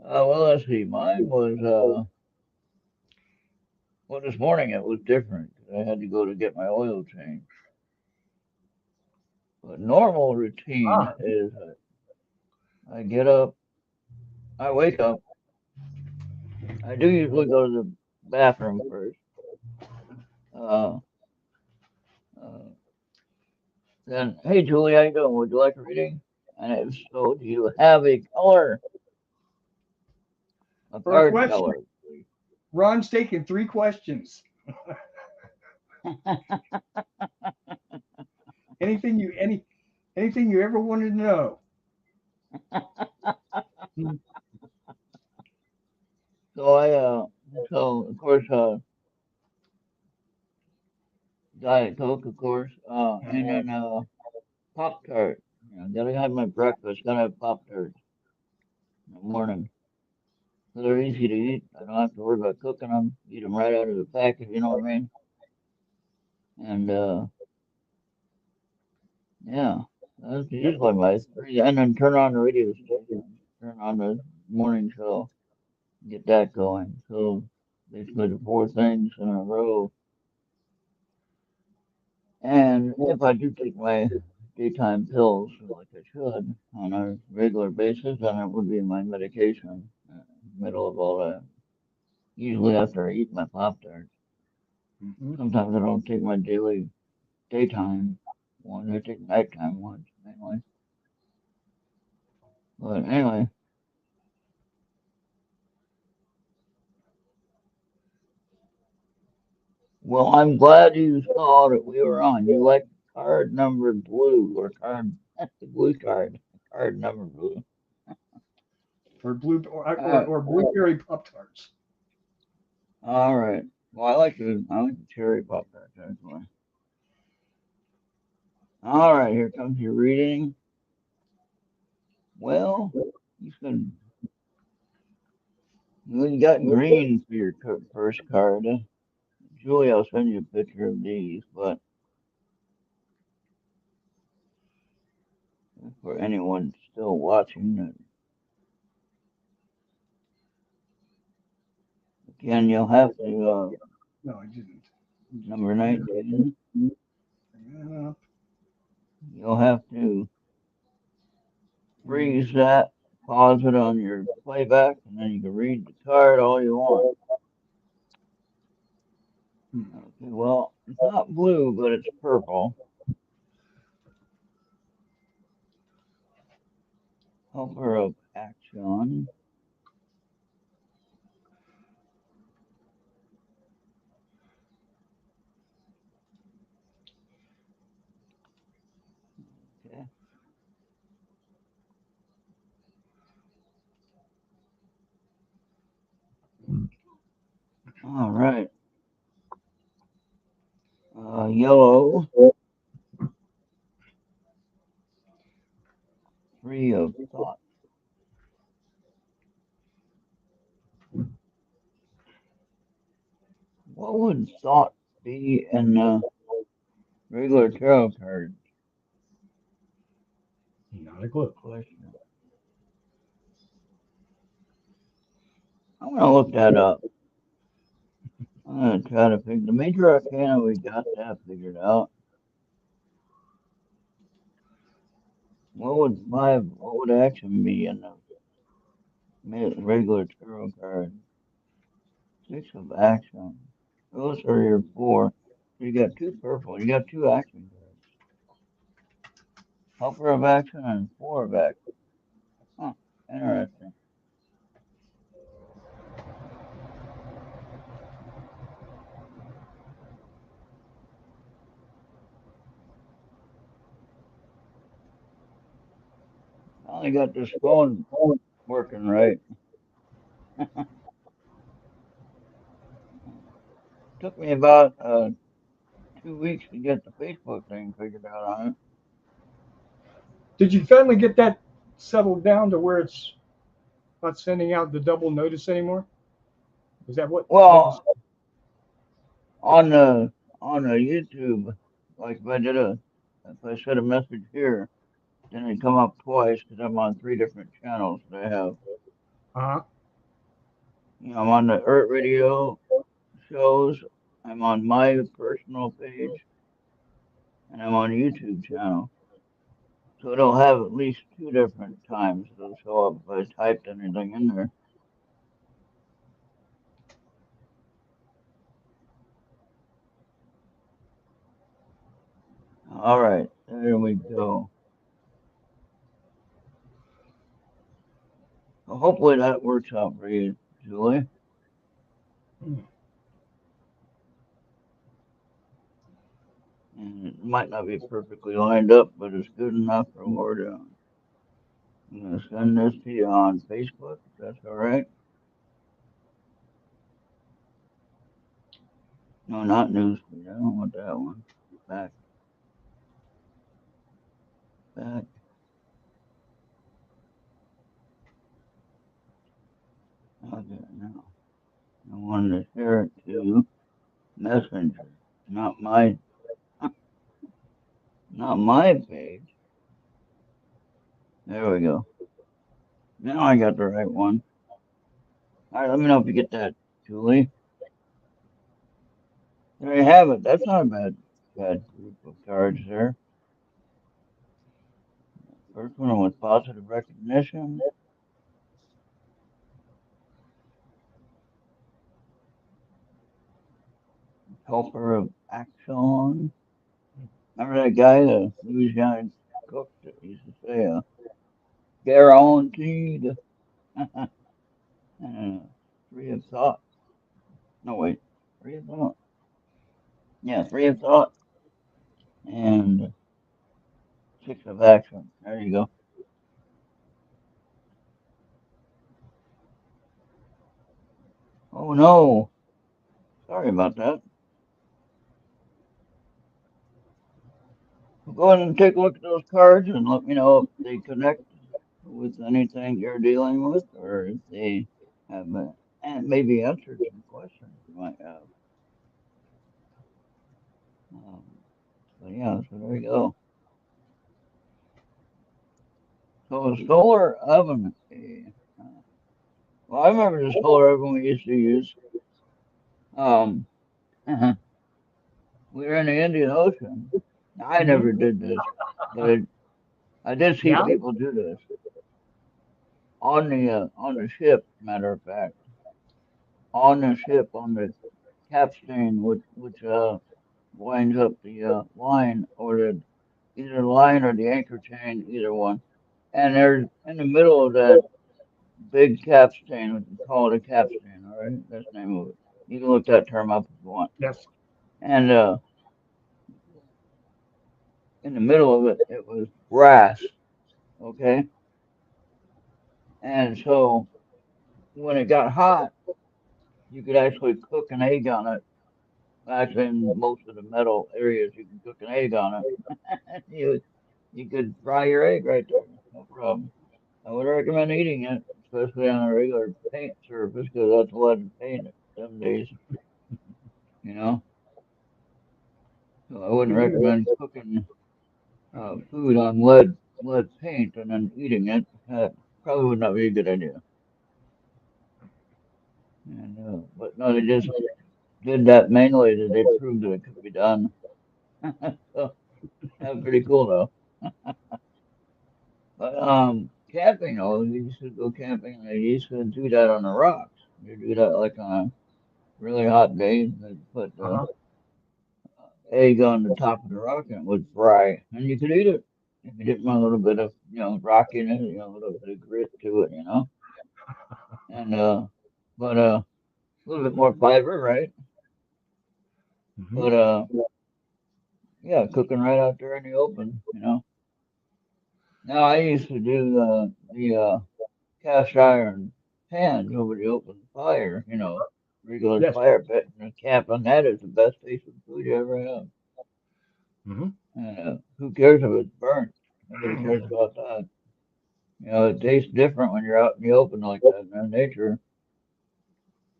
Uh, Well, let's see. Mine was well, this morning it was different. I had to go to get my oil changed. But normal routine ah, is I get up, I wake up. I do usually go to the bathroom first. Uh, uh, then, hey Julie, how you doing? Would you like a reading? And if so, do you have a color, a for a card question, color, please? Ron's taking three questions. Anything you any anything you ever wanted to know. Hmm. So so of course, Diet Coke, of course, and then Pop Tart. Gotta have my breakfast. Gotta have Pop Tarts in the morning. So they're easy to eat. I don't have to worry about cooking them. Eat them right out of the package. You know what I mean? And yeah, that's usually my three. And then turn on the radio station. Turn on the morning show. Get that going. So basically the four things in a row. And if I do take my daytime pills like I should on a regular basis, then it would be my medication. Middle of all that. Usually after I eat my Pop Tarts. Mm-hmm. Sometimes I don't take my daily daytime one. I take nighttime ones mainly. But anyway, well, I'm glad you saw that we were on. You like card number blue or card the blue card number blue. For blue or, Uh, or blueberry pop tarts. all right. Well, I like the cherry pop tarts actually. All right, here comes your reading. Well, you said you got green for your first card. Julie, I'll send you a picture of these, but for anyone still watching, again, you'll have to, No, I didn't. number Bring 19, that up. you'll have to freeze that, pause it on your playback, and then you can read the card all you want. Hmm. Okay, well, it's not blue, but it's purple. helper of action. Okay. All right. Yellow, free of thought. What would thought be in the regular tarot card? Not a clue. Question. I'm gonna look that up. I'm gonna try to figure the major arcana. We got that figured out. What would action be in the regular tarot card? Six of action. Those are your four. So you got two purple. You got two action cards. Helper of action and four of action. Huh. Interesting. Finally got this phone working right. Took me about 2 weeks to get the Facebook thing figured out on it. Did you finally get that settled down to where it's not sending out the double notice anymore? Is that what was? Well, on the YouTube, like if I set a message here, then it come up twice because I'm on three different channels that I have. Uh-huh. I'm on the Errt Radio shows. I'm on my personal page, and I'm on a YouTube channel. So it'll have at least two different times it'll show up if I typed anything in there. All right, there we go. Well, hopefully that works out for you, Julie. Hmm. And it might not be perfectly lined up, but it's good enough for what we're doing. I'm going to send this to you on Facebook, if that's all right. No, not newsfeed. I don't want that one. Back, back. Okay, now. I wanted to share it to Messenger, not my, not my page. There we go. Now I got the right one. All right, let me know if you get that, Julie. There you have it. That's not a bad group of cards there. First one was positive recognition, helper of action. Remember that guy, the Louisiana cook that used to say, guaranteed, free of thought. No, wait, free of thought. Yeah, free of thought and six of action. There you go. Oh no, sorry about that. Go ahead and take a look at those cards and let me know if they connect with anything you're dealing with or if they have and maybe answered some questions you might have. Um, but yeah, so there you go. So a solar oven. Well, I remember the solar oven we used to use. Um, we were in the Indian Ocean. I Hmm. never did this, but I did see Yeah. people do this on the ship. Matter of fact, on the ship on the capstan, which winds up the line or the either line or the anchor chain, either one. and there's in the middle of that big capstan, what you call it a capstan, all right? That's the name of it. You can look that term up if you want. Yes. And in the middle of it, it was brass, okay? And so when it got hot, you could actually cook an egg on it. Actually, in most of the metal areas, you can cook an egg on it. You could fry your egg right there, no problem. I would recommend eating it, especially on a regular paint surface, because that's lead paint some days, you know. So I wouldn't recommend cooking food on lead paint and then eating it. That probably would not be a good idea. And but no, they just did that mainly that they proved that it could be done. So that's pretty cool though. But camping, oh, you used to go camping and they used to do that on the rocks. They do that like on a really hot day. They put Uh-huh. egg on the top of the rock and it would fry, and you could eat it. If you didn't want a little bit of, rock in it, a little bit of grit to it, and but a little bit more fiber, right? Hmm. But yeah, cooking right out there in the open. Now I used to do the cast iron pans over the open fire, regular Yes. fire pit, and a camp on that is the best piece of food you ever have. Hmm. And who cares if it's burnt? Nobody cares about that. It tastes different when you're out in the open like that in nature.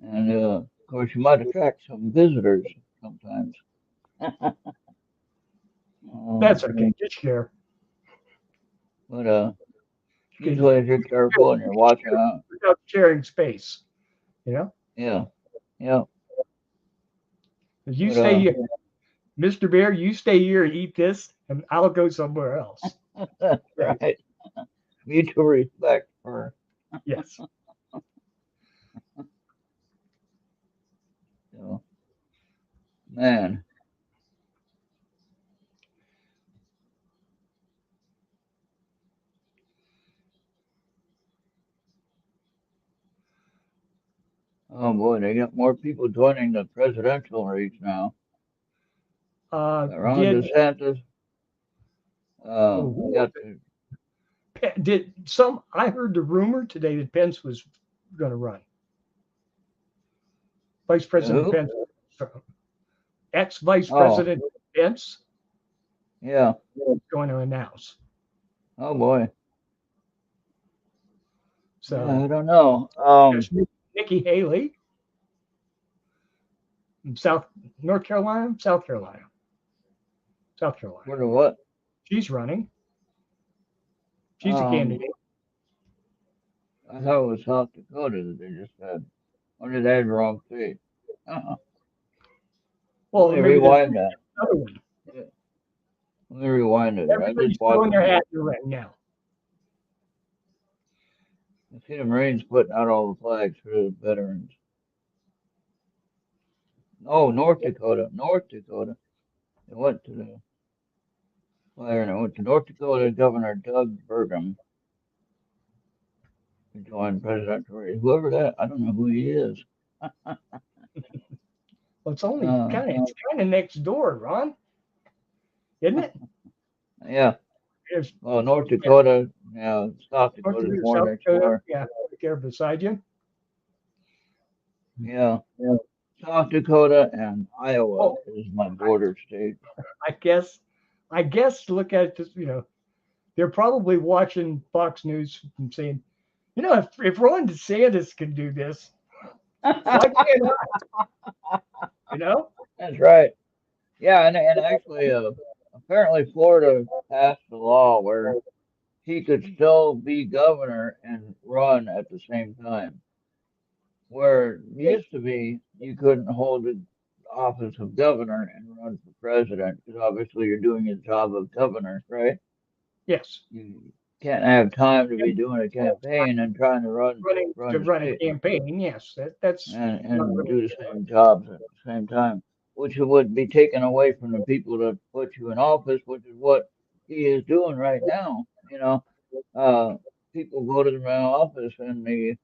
And of course, you might attract some visitors sometimes. That's um, okay. Just share. but Because usually, if you're careful and you're watching out, without sharing space, you know. yeah, yeah. If you But stay here, Mr. Bear, you stay here and eat this, and I'll go somewhere else. Okay. right, mutual respect for Yes. you know, man. Oh boy, they got more people joining the presidential race now. Ron Did DeSantis oh, got the did some? I heard the rumor today that Pence was going to run. Vice President who? Pence, ex-Vice Oh, President Pence, yeah. is going to announce. Oh boy. Yeah, So I don't know. there's Nikki Haley in North Carolina, South Carolina. For the what? She's running. She's a Um, candidate. I thought it was South Dakota that they just had. Or did they have the wrong state? Uh-uh. Let Well, me maybe there's rewind that. another one. Yeah, let me rewind it. I just Everybody's watched throwing their them. hat in the ring now. I see the Marines putting out all the flags for the veterans. Oh, North Dakota. North Dakota. They went to the fire and it went to North Dakota Governor Doug Burgum to join presidential race. Whoever that, I don't know who he is. Well, it's only Uh, kind of next door, Ron, isn't it? yeah. There's Well, North Dakota, yeah, South North Dakota's Dakota, more South next Dakota, door. yeah, right there beside you. Yeah. South Dakota and Iowa Oh, is my border state. I guess, to look at it, they're probably watching Fox News and saying, if Ron DeSantis can do this, why can't I? You know? That's right. Yeah, and actually, apparently Florida passed a law where he could still be governor and run at the same time. Where it used to be, you couldn't hold the office of governor and run for president because obviously you're doing the job of governor, right? Yes. You can't have time to be doing a campaign and trying to Running run to the run a state campaign, yes, that's not and really do the same jobs at the same time, which would be taken away from the people that put you in office, which is what he is doing right now. uh, people voted him in office in the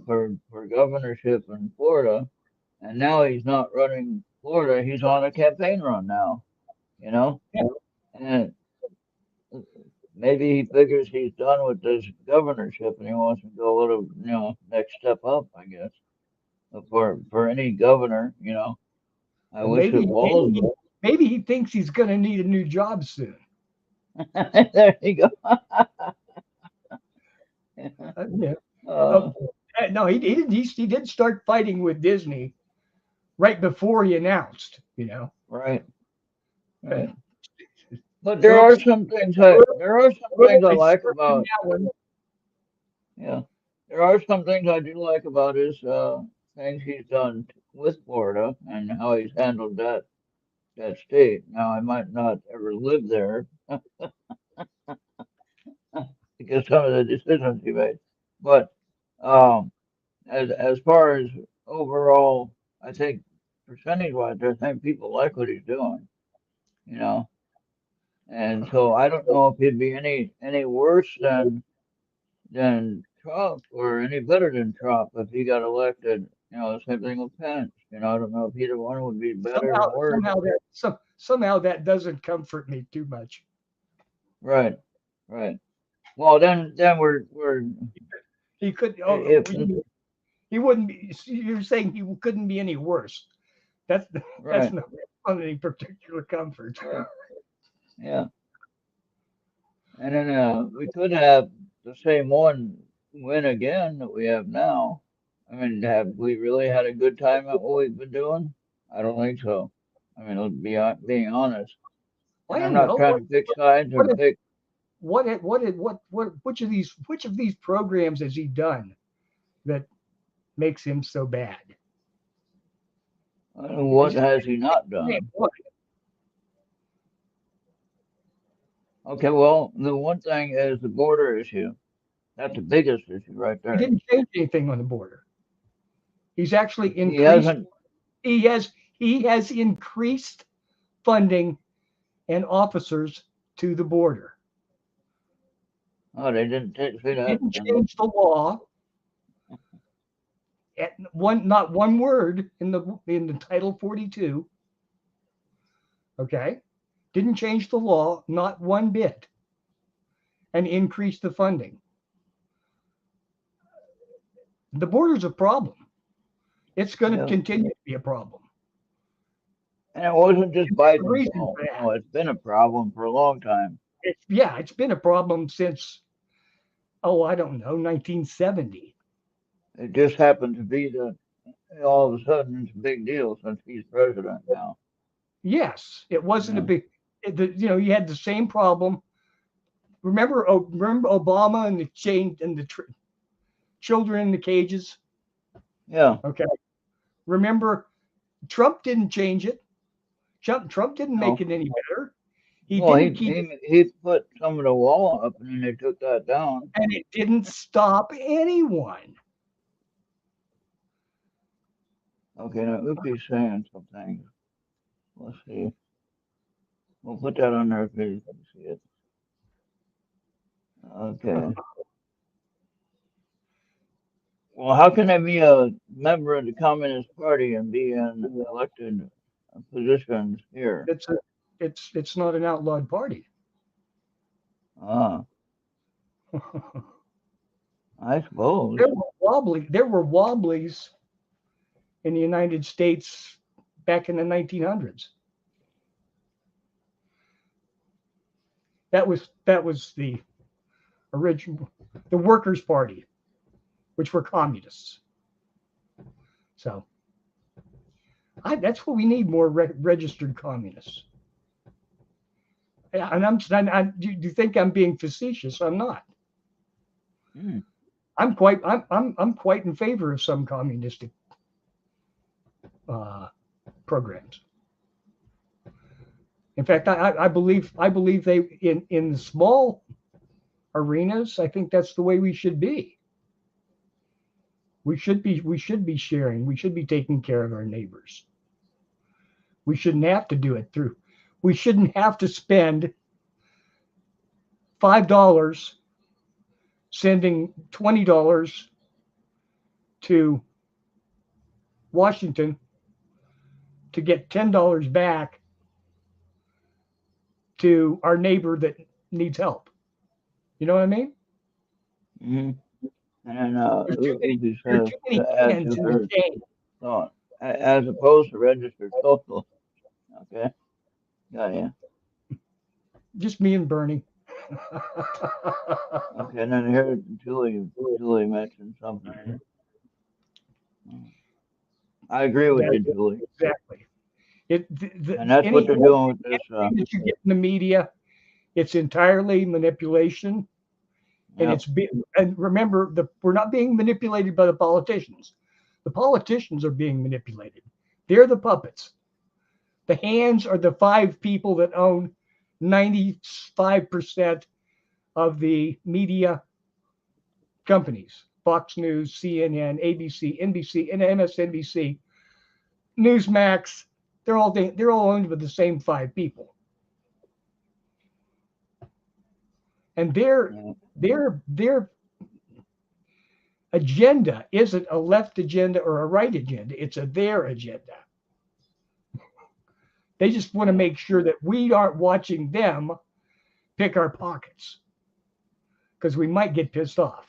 for governorship in Florida, and now he's not running Florida. He's on a campaign run now, you know, Yeah. and maybe he figures he's done with this governorship and he wants to go a little, next step up, I guess. For any governor, I Well, wish it was. maybe he thinks he's going to need a new job soon. There you go. Yeah. Uh, No, he didn't. He did start fighting with Disney right before he announced. right, Uh, right. But there are Oops. some things I like In about. that one. Yeah, there are some things I do like about his things he's done with Florida and how he's handled that state. Now I might not ever live there because some of the decisions he made, but um, as far as overall, I think percentage wise, I think people like what he's doing, you know. And so I don't know if he'd be any worse than Trump or any better than Trump if he got elected. The same thing with Pence. I don't know if either one would be better Somehow, or worse. somehow that doesn't comfort me too much. Right, right. Well, then we're He could. Oh, if he wouldn't be. You're saying he couldn't be any worse. That's that's right, not any particular comfort. right, yeah. And then we could have the same one win again that we have now. I mean, have we really had a good time at what we've been doing? I don't think so. I mean, let's being honest. I And I'm don't not know trying to pick sides or what pick. which of these programs has he done that makes him so bad? What has he not done? What? Okay, well, the one thing is the border issue. That's the biggest issue right He there. didn't change anything on the border. He's actually He increased. hasn't. He has increased funding and officers to the border. Oh, they didn't say He that. didn't And change the law. Not one word in the Title 42. Okay, didn't change the law, not one bit, and increased the funding. The border's a problem. It's going to yeah, continue to be a problem. and it wasn't just The Biden's reason fault. for that, It's been a problem for a long time. it's been a problem since, I don't know, 1970. It just happened to be that all of a sudden it's a big deal since he's president now. Yes, it wasn't a Yeah, big. You had the same problem. Remember Obama and the chain and the children in the cages. yeah. Okay. Remember, Trump didn't change it. Trump didn't make No. it any better. He Well, didn't keep it, he put some of the wall up and then they took that down. and it didn't stop anyone. Okay, now Upi's saying some things. Let's see. We'll put that on there if you can see it. Okay. Well, how can I be a member of the Communist Party and be in elected positions here? It's a, it's not an outlawed party. Ah, there I suppose. were wobblies in the United States back in the 1900s. That was the original, the Workers' Party, which were communists. So that's what we need, more registered communists. And you think I'm being facetious? I'm not. Hmm. I'm quite in favor of some communistic programs. In fact, I believe they in the small arenas. I think that's the way we should be. We should be sharing. We should be taking care of our neighbors. We shouldn't have to do it through. We shouldn't have to spend $5 sending $20 to Washington to get $10 back to our neighbor that needs help. You know what I mean? Mm-hmm. And Uzi There are says too many to add hands to in the her chain. thought, as opposed to registered socialist. Okay, got you. Just me and Bernie. Okay, and then here Julie mentioned something. I agree with you, Julie. Exactly. And that's what they're doing with this. Anything that you get in the media, it's entirely manipulation, and Yep. and remember, we're not being manipulated by the politicians. The politicians are being manipulated. They're the puppets. The hands are the 5 people that own 95% of the media companies: Fox News, CNN, ABC, NBC, and MSNBC, Newsmax. They're all owned by the same 5 people, and their agenda isn't a left agenda or a right agenda. It's their agenda. They just want to make sure that we aren't watching them pick our pockets, because we might get pissed off.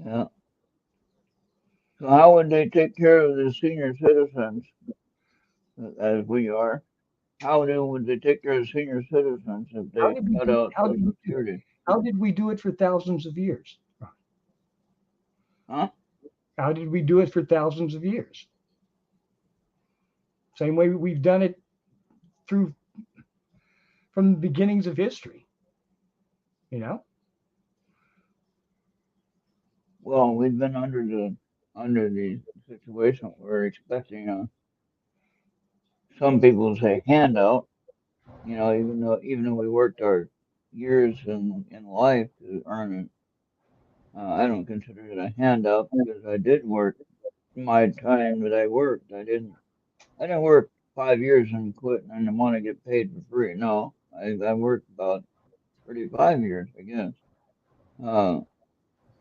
Yeah. So how would they take care of the senior citizens as we are? Would they take care of senior citizens if How they did we cut do? out Social Security? How did we do it for thousands of years? Huh? How did we do it for thousands of years? Same way we've done it through from the beginnings of history. You know, Well, we've been under the situation where we're expecting some people to say handout. Even though we worked our years in life to earn it, I don't consider it a handout because I did work my time that I worked. I didn't work 5 years and quit and want to get paid for free. No, I worked about 35 years, I guess. Uh,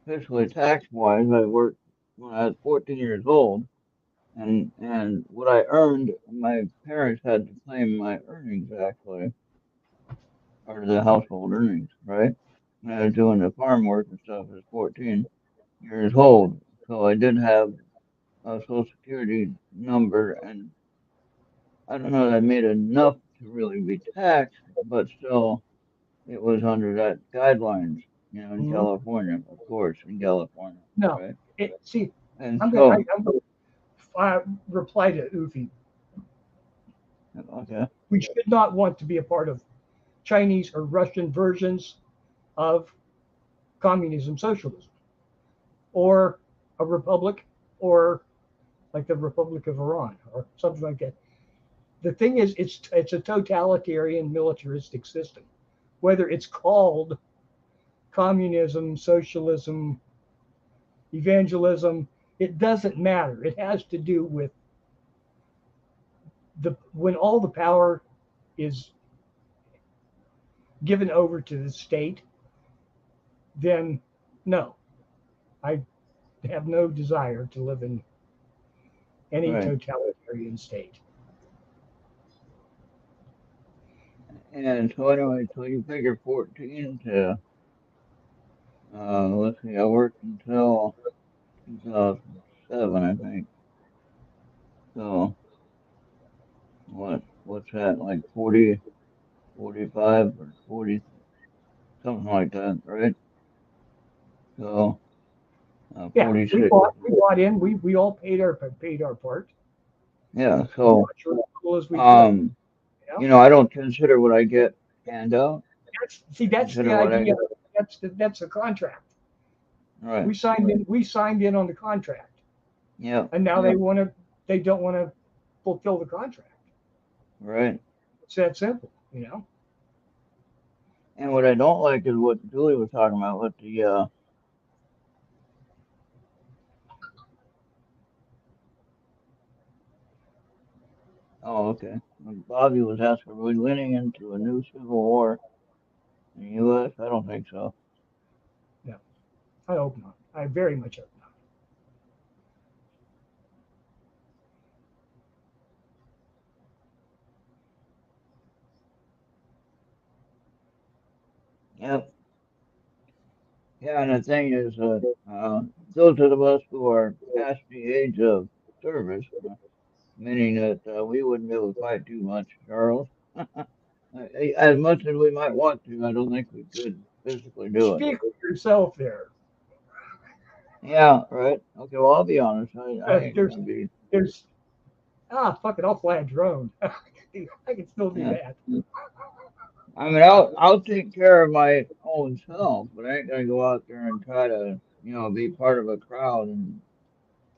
Especially tax wise, I worked when I was 14 years old, and what I earned, my parents had to claim my earnings actually, or the household earnings, right? When I was doing the farm work and stuff, I was 14 years old, so I did have a Social Security number, and I don't know that I made enough to really be taxed, but still, it was under that guidelines, in mm-hmm. California, of course, in California, No. right? See, And I'm gonna so, reply to Ufi. okay, We should not want to be a part of Chinese or Russian versions of communism, socialism, or a republic, or like the Republic of Iran, or something like that. The thing is, it's a totalitarian militaristic system. Whether it's called communism, socialism, evangelism, it doesn't matter. It has to do with when all the power is given over to the state, then no, I have no desire to live in any right. totalitarian state. And so anyway, so you figure 14 to, let's see, I worked until 2007, I think. So what's that, like 40, 45 or 40, something like that, right? So, Yeah, 46. we bought in. We all paid our part. Yeah, We so, watched as cool as we could. um, You know, I don't consider what I get handout. I that's the consider what I, idea. That's the contract. right, We signed in on the contract, yeah, and now they don't want to fulfill the contract. right. It's that simple. You know. And what I don't like is what Julie was talking about with the, Oh, okay. Bobby was asking, are we leaning into a new civil war in the U.S.? I don't think so. No, I hope not. I very much hope not. Yep. Yeah, and the thing is that those of us who are past the age of service, meaning that we wouldn't be able to fight too much, Charles. As much as we might want to, I don't think we could physically do it. Speak for yourself there. Yeah, right. Okay, well, I'll be honest. I ain't There's gonna be. there's fuck it, I'll fly a drone. I can still do Yeah. that. I mean, I'll take care of my own self, but I ain't gonna go out there and try to, be part of a crowd and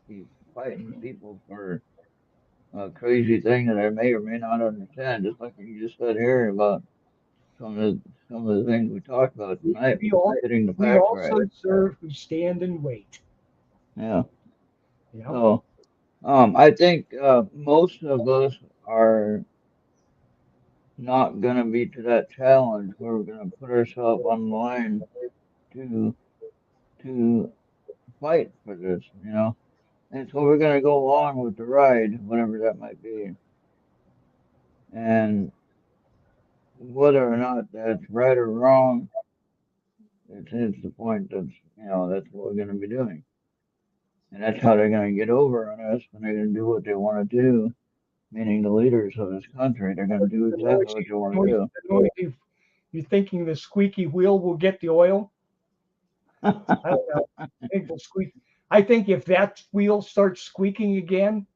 be fighting people for a crazy thing that I may or may not understand. Just like you just said here about some of the things we talked about We, tonight, we all getting the we facts right. also serve who stand and wait. Yeah. You know, So, I think most of us are not gonna be to that challenge where we're gonna put ourselves on the line to to fight for this. And so we're gonna go along with the ride, whatever that might be. And whether or not that's right or wrong, it's the point that's what we're gonna be doing. And that's how they're gonna get over on us when they're gonna do what they want to do, meaning the leaders of this country. They're gonna do the noise exactly what they want noise, to the noise you're thinking the squeaky wheel will get the oil. I don't know. I think the squeak. I think if that wheel starts squeaking again,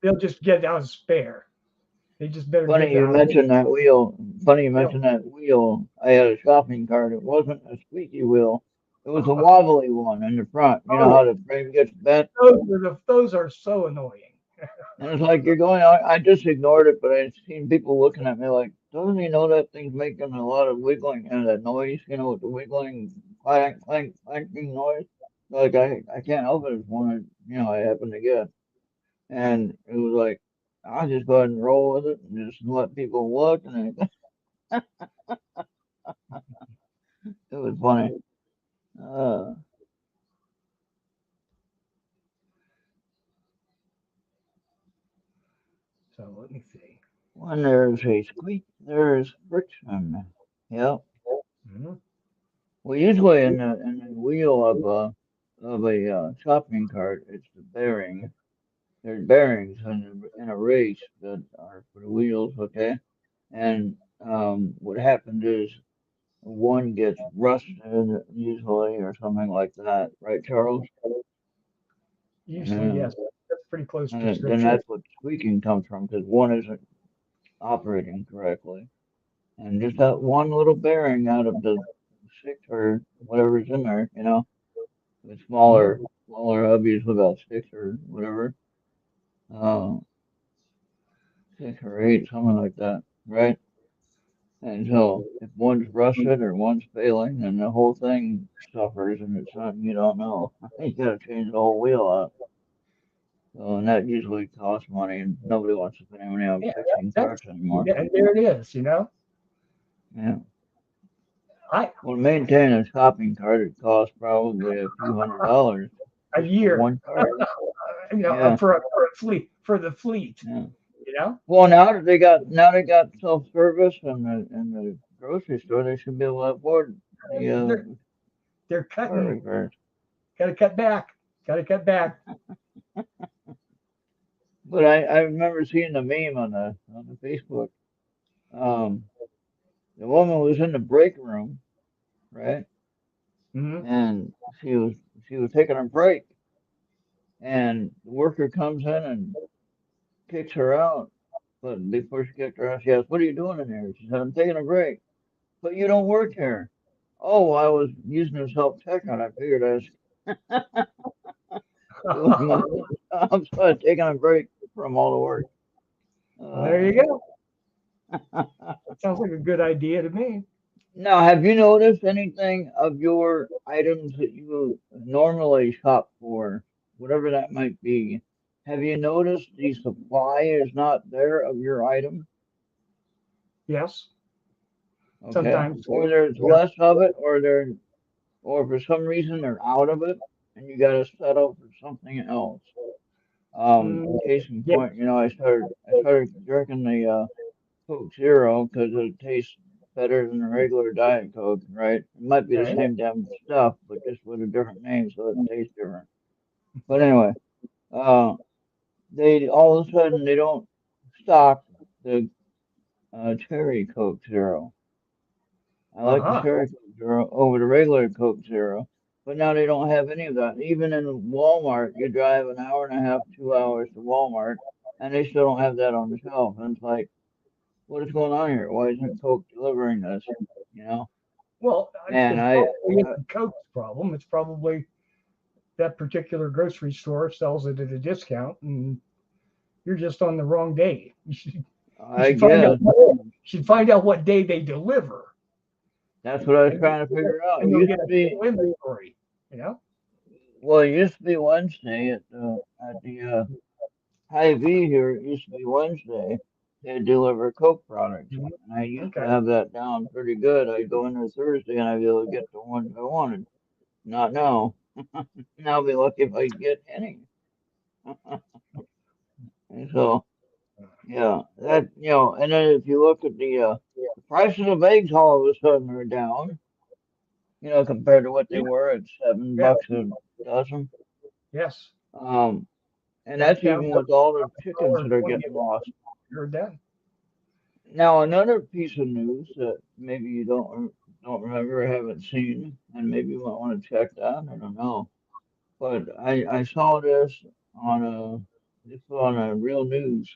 they'll just get out a spare. They just better Funny get you out. mentioned that wheel. Funny you You know, mentioned that wheel. I had a shopping cart. It wasn't a squeaky wheel. It was a wobbly one in the front. You know oh, how the frame gets bent? those are so annoying. And it's like you're going, I just ignored it, but I seen people looking at me like, doesn't he know that thing's making a lot of wiggling and that noise, with the wiggling, clank, clank, clanking noise? Like, I can't help it. It's one, I happen to get. And it was like, I'll just go ahead and roll with it and just let people look. And it was funny. Uh, So let me see. when there's a squeak, there's friction. Yep. Mhm. Well, usually in the wheel of a shopping cart, it's the bearing. There's bearings in a race that are for the wheels, okay? And what happens is one gets rusted usually or something like that, right, Charles? Usually, And yes, that's pretty close then description. that's what squeaking comes from because one isn't operating correctly. And just that one little bearing out of the six or whatever's in there, the Mhm. smaller hubbies with about six or whatever, uh, 6 or 8, something like that, right? And so if one's rusted or one's failing, then the whole thing suffers, and it's something you don't know. You got to change the whole wheel out. So, and that usually costs money, and nobody wants to spend any money on Yeah, fixing that's carts anymore. and there it is. Yeah. I Well, to maintain a shopping cart, it costs probably a few $100s a just for year, one cart. Yeah, for a fleet for the fleet. yeah. You know, Well, now they got self-service in the grocery store. They should be able to afford the they're they're cart cutting. repairs. Got to cut back. Got to cut back. But I remember seeing the meme on the Facebook. Um, the woman was in the break room, right? Hmm. And she was taking a break, and the worker comes in and kicks her out. But before she kicked her out, she asked, "What are you doing in here?" She said, "I'm taking a break." But you don't work here. Oh, I was using this help checkout. I figured I was doing my job, so I was taking a break from all the work. Well, there Uh, you go. That sounds like a good idea to me. Now, have you noticed anything of your items that you normally shop for, whatever that might be? have you noticed the supply is not there of your item? Yes, Okay, sometimes. or there's Yeah. less of it, or for some reason they're out of it, and you got to settle for something else. Mm, Case in yeah. point, I started drinking the Coke Zero because it tastes better than a regular Diet Coke, right? It might be the Okay. same damn stuff, but just with a different name, so it tastes different. But anyway, uh, they all of a sudden they don't stock the cherry Coke Zero. I like the Uh-huh. cherry Coke Zero over the regular Coke Zero, but now they don't have any of that. Even in Walmart, you drive an hour and a half, 2 hours to Walmart, and they still don't have that on the shelf. And it's like, what is going on here? Why isn't Coke delivering this? You know? Well, And it probably isn't Coke's problem. It's probably that particular grocery store sells it at a discount, and you're just on the wrong day. You I should find out. guess Should find out what day they deliver, that's what I was and trying to figure out. and It you'll used get to a be, full inventory. You know. well, it used to be Wednesday at the Hy-Vee here. It used to be Wednesday. They deliver Coke products, Mhm. and I used to Okay. have that down pretty good. I'd go in there Thursday and I'd be able to get the ones I wanted. Not now. Now I'll be lucky if I get any. And so, yeah, and then if you look at the prices of eggs all of a sudden are down, compared to what they Yeah. were at seven Yeah. bucks a dozen. Yes. Um, and Back that's down even to with all the chickens that are 1.20. getting lost. You're done. Now, another piece of news that maybe you don't remember or haven't seen, and maybe you might want to check that. I don't know, but I saw this on a real news,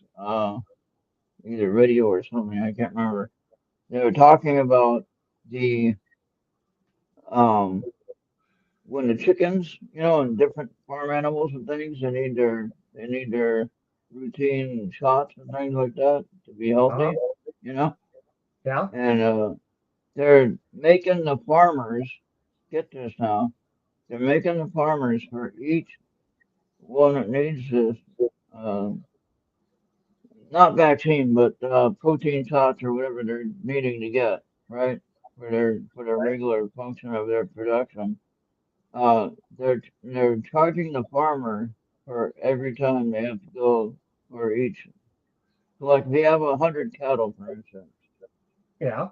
either radio or something. I can't remember. They were talking about the um when the chickens, and different farm animals and things, they need their routine shots and things like that to be Uh-huh. healthy, you know, Yeah. and they're making the farmers get this now. They're making the farmers for each one that needs this, uh, not vaccine, but protein shots or whatever they're needing to get, right, for their regular function of their production. They're charging the farmer for every time they have to go for each. So like if you have 100 cattle, for instance, Yeah.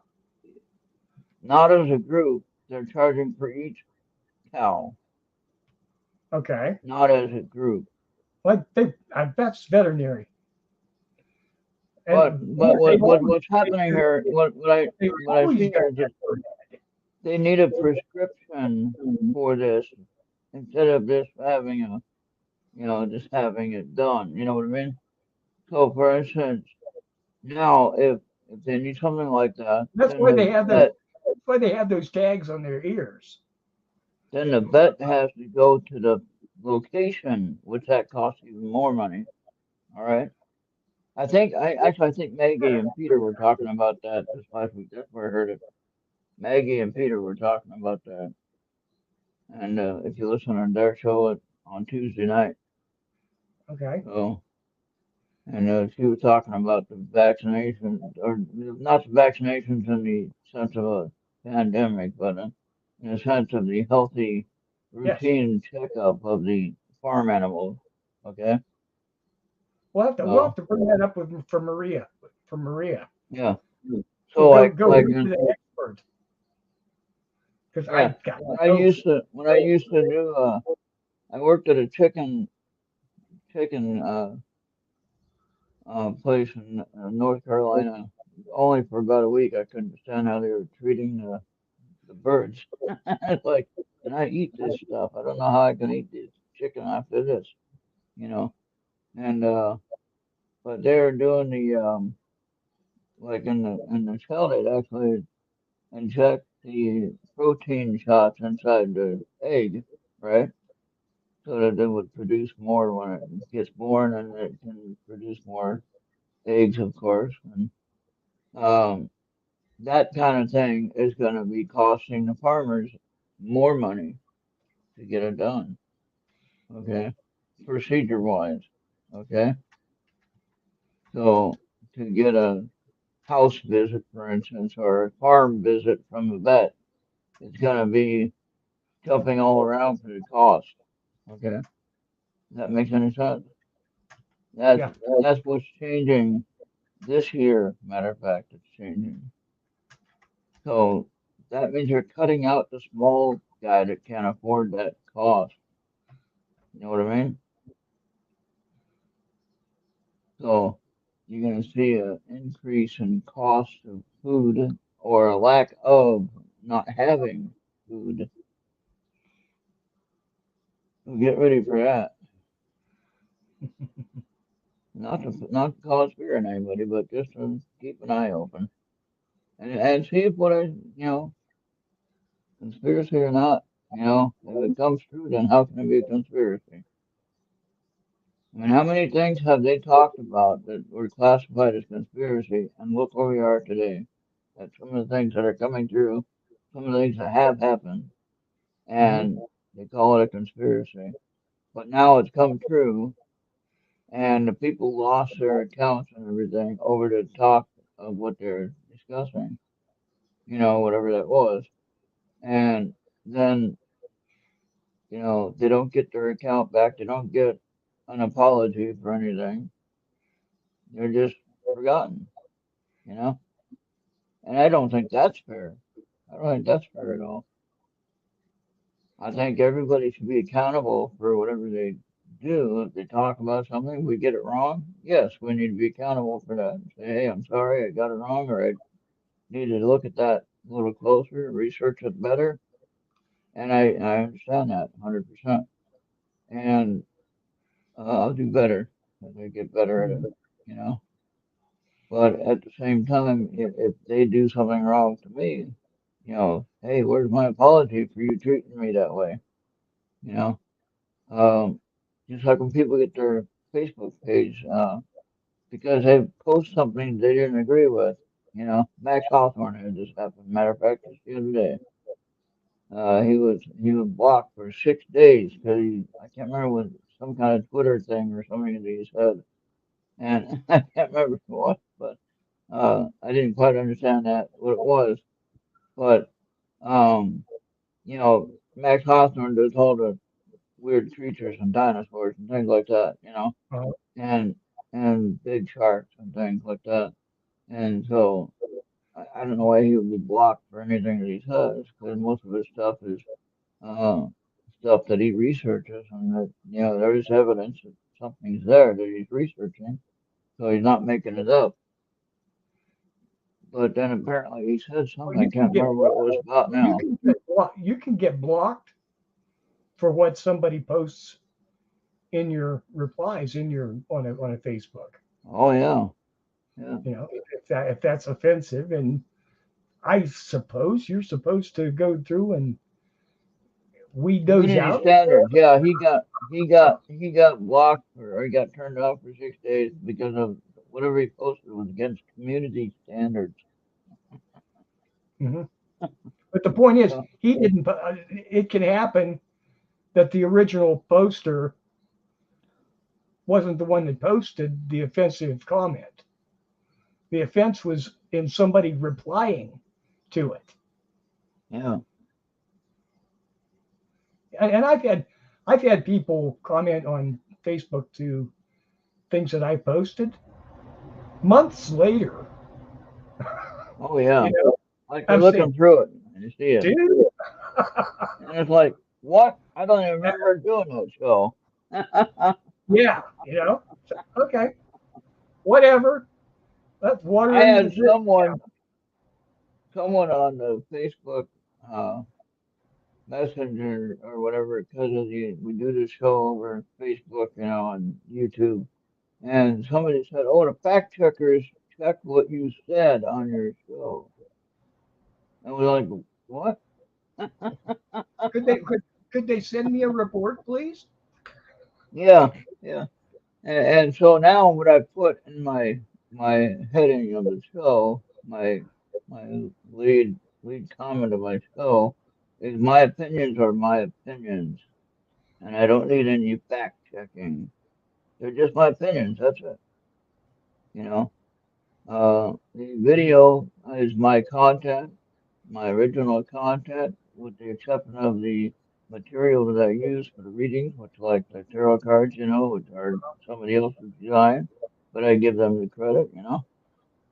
not as a group, they're charging for each cow, Okay. not as a group. Like that's veterinary, But and but what they've what always what's happening here? they've What I always see done here is that that. they need a prescription for this instead of just having it done. You know what I mean? So for instance, now if they need something like that, That's then why the they have vet that's why they have those tags on their ears. then the vet has to go to the location, which that costs even more money. All right. I think Maggie and Peter were talking about that this last week. That's where I heard it. Maggie and Peter were talking about that. And if you listen on their show on Tuesday night, Okay. so and she was talking about the vaccination, or not the vaccinations in the sense of a pandemic, but in the sense of the healthy Yes. routine checkup of the farm animals. Okay, We'll have so to bring that up with for Maria. For Maria. yeah, We'll so go like go like to the expert because yeah, I got when I no. used to when I used to do I worked at a chicken place in North Carolina only for about a week. I couldn't understand how they were treating the birds. It's like, can I eat this stuff? I don't know how I can eat this chicken after this, you know. And but they're doing the like in the shell, they'd actually inject the protein shots inside the egg, right? So that it would produce more when it gets born, and it can produce more eggs, of course. And um, that kind of thing is going to be costing the farmers more money to get it done. Okay, procedure wise. Okay, so to get a house visit, for instance, or a farm visit from a vet, it's gonna be jumping all around for the cost. Okay, does that make any sense? That's Yeah. that's what's changing this year. Matter of fact, it's changing. So that means you're cutting out the small guy that can't afford that cost. You know what I mean? So you're going to see an increase in cost of food or a lack of not having food. So get ready for that. Not to cause fear in anybody, but just to keep an eye open and see if what conspiracy or not. If it comes true, then how can it be a conspiracy? I mean, how many things have they talked about that were classified as conspiracy? And look where we are today. That's some of the things that are coming through, some of the things that have happened, Hmm. and they call it a conspiracy. But now it's come true, and the people lost their accounts and everything over the talk of what they're discussing, whatever that was. And then, they don't get their account back, they don't get an apology for anything. They're just forgotten, you know? And I don't think that's fair. I don't think that's fair at all. I think everybody should be accountable for whatever they do. If they talk about something, we get it wrong. Yes, we need to be accountable for that. Say, hey, I'm sorry, I got it wrong, or I need to look at that a little closer, research it better. And I understand that 100%. And I'll do better as I get better at it, you know. But at the same time, if they do something wrong to me, hey, where's my apology for you treating me that way? You know, um, just like when people get their Facebook page, because they post something they didn't agree with. Max Hawthorne had this happen. Matter of fact, just the other day, he was blocked for 6 days because I can't remember what some kind of Twitter thing or something that he said, and I can't remember what, but I didn't quite understand that what it was. But um, Max Hawthorne does all the weird creatures and dinosaurs and things like that, Uh, and and big sharks and things like that. And so I don't know why he would be blocked for anything that he says, because most of his stuff is uh, stuff that he researches, and that there is evidence that something's there that he's researching, so he's not making it up. But then apparently he said well, something I can't remember what it was about now. you can get blocked for what somebody posts in your replies in your on a Facebook. Oh yeah, yeah. If that's offensive, and I suppose you're supposed to go through and weed those Community out. standards. Yeah, he got blocked or he got turned off for 6 days because of whatever he posted was against community standards. Hmm. But the point is, So he didn't. It can happen that the original poster wasn't the one that posted the offensive comment. The offense was in somebody replying to it. yeah. And I've had people comment on Facebook to things that I posted months later. Oh yeah. You know, Like they're I'm saying, looking through it and you see it. dude, And it's like, what? I don't even remember doing that show. yeah, so, okay, whatever. That's I water under the had bridge. someone on the Facebook uh Messenger or whatever, because we do the show over Facebook, on YouTube. And somebody said, "Oh, the fact checkers check what you said on your show." And we're like, "What?" Could they could they send me a report, please? Yeah, yeah. And so now what I put in my heading of the show, my lead comment of my show is my opinions are my opinions, and I don't need any fact checking. They're just my opinions. That's it. You know, the video is my content, my original content, with the exception of the material that I use for the readings, which like the tarot cards, which are somebody else's design, but I give them the credit.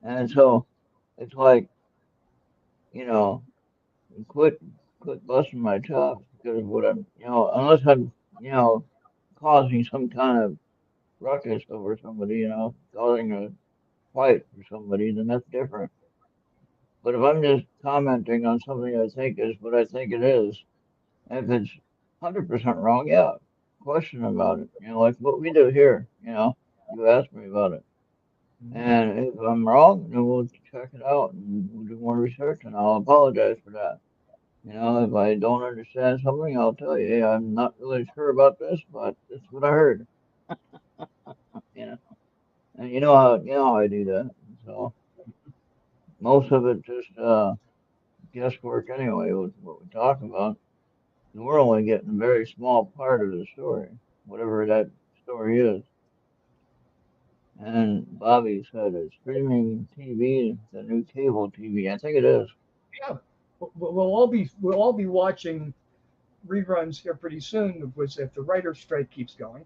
And so it's like, you know, quit quit busting my chops because of what unless I'm, you know, causing some kind of ruckus over somebody, causing a fight for somebody, then that's different. But if I'm just commenting on something I think is what I think it is, if it's 100% wrong, yeah, question about it. Like what we do here, you asked me about it. Mhm. And if I'm wrong, then we'll check it out and we'll do more research and I'll apologize for that. If I don't understand something, I'll tell you, hey, I'm not really sure about this, but this is what I heard, you know. And you know how I do that. So most of it just guesswork anyway with what we talk about. And we're only getting a very small part of the story, whatever that story is. And Bobby said it's streaming TV, the new cable TV. I think it is. Yeah, we'll all be watching reruns here pretty soon. Was if the writer's strike keeps going,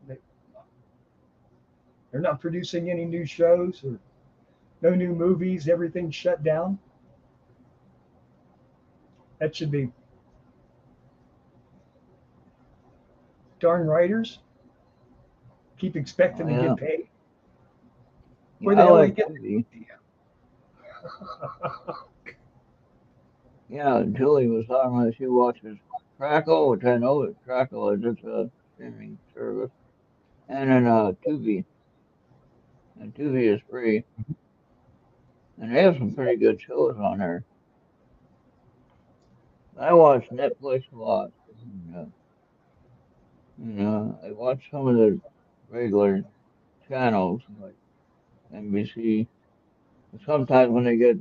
they, they're not producing any new shows or no new movies. Everything's shut down. That should be darn writers keep Oh expecting to yeah, get paid. yeah. Where I the hell are you like getting? TV. Yeah, Julie was talking about she watches Crackle, which I know that Crackle is just a streaming service, and then Tubi, and Tubi is free, and they have some pretty good shows on there. I watch Netflix a lot. I watch some of the regular channels like NBC. Sometimes when they get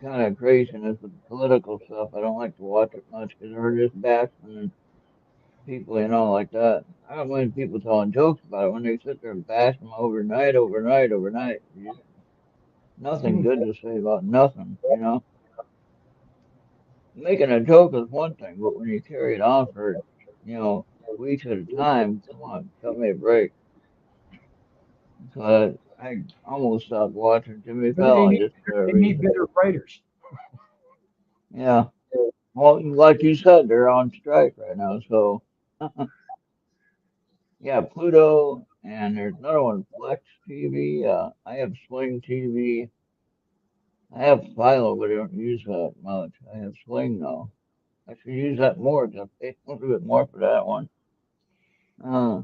kind of craziness with the political stuff, I don't like to watch it much because they're just bashing people, like that. I don't mind people telling jokes about it when they sit there and bash them overnight, overnight, overnight. Nothing good to say about nothing. Making a joke is one thing, but when you carry it on for, weeks at a time, come on, cut me a break. So I almost stopped watching Jimmy Maybe Fallon just for that they need reason. better writers. Yeah. Well, like you said, they're on strike right now. So, yeah, Pluto, and there's another one, Flex TV. I have Sling TV. I have Philo, but I don't use that much. I have Sling though. I should use that more. 'Cause I pay a little bit more for that one. Uh,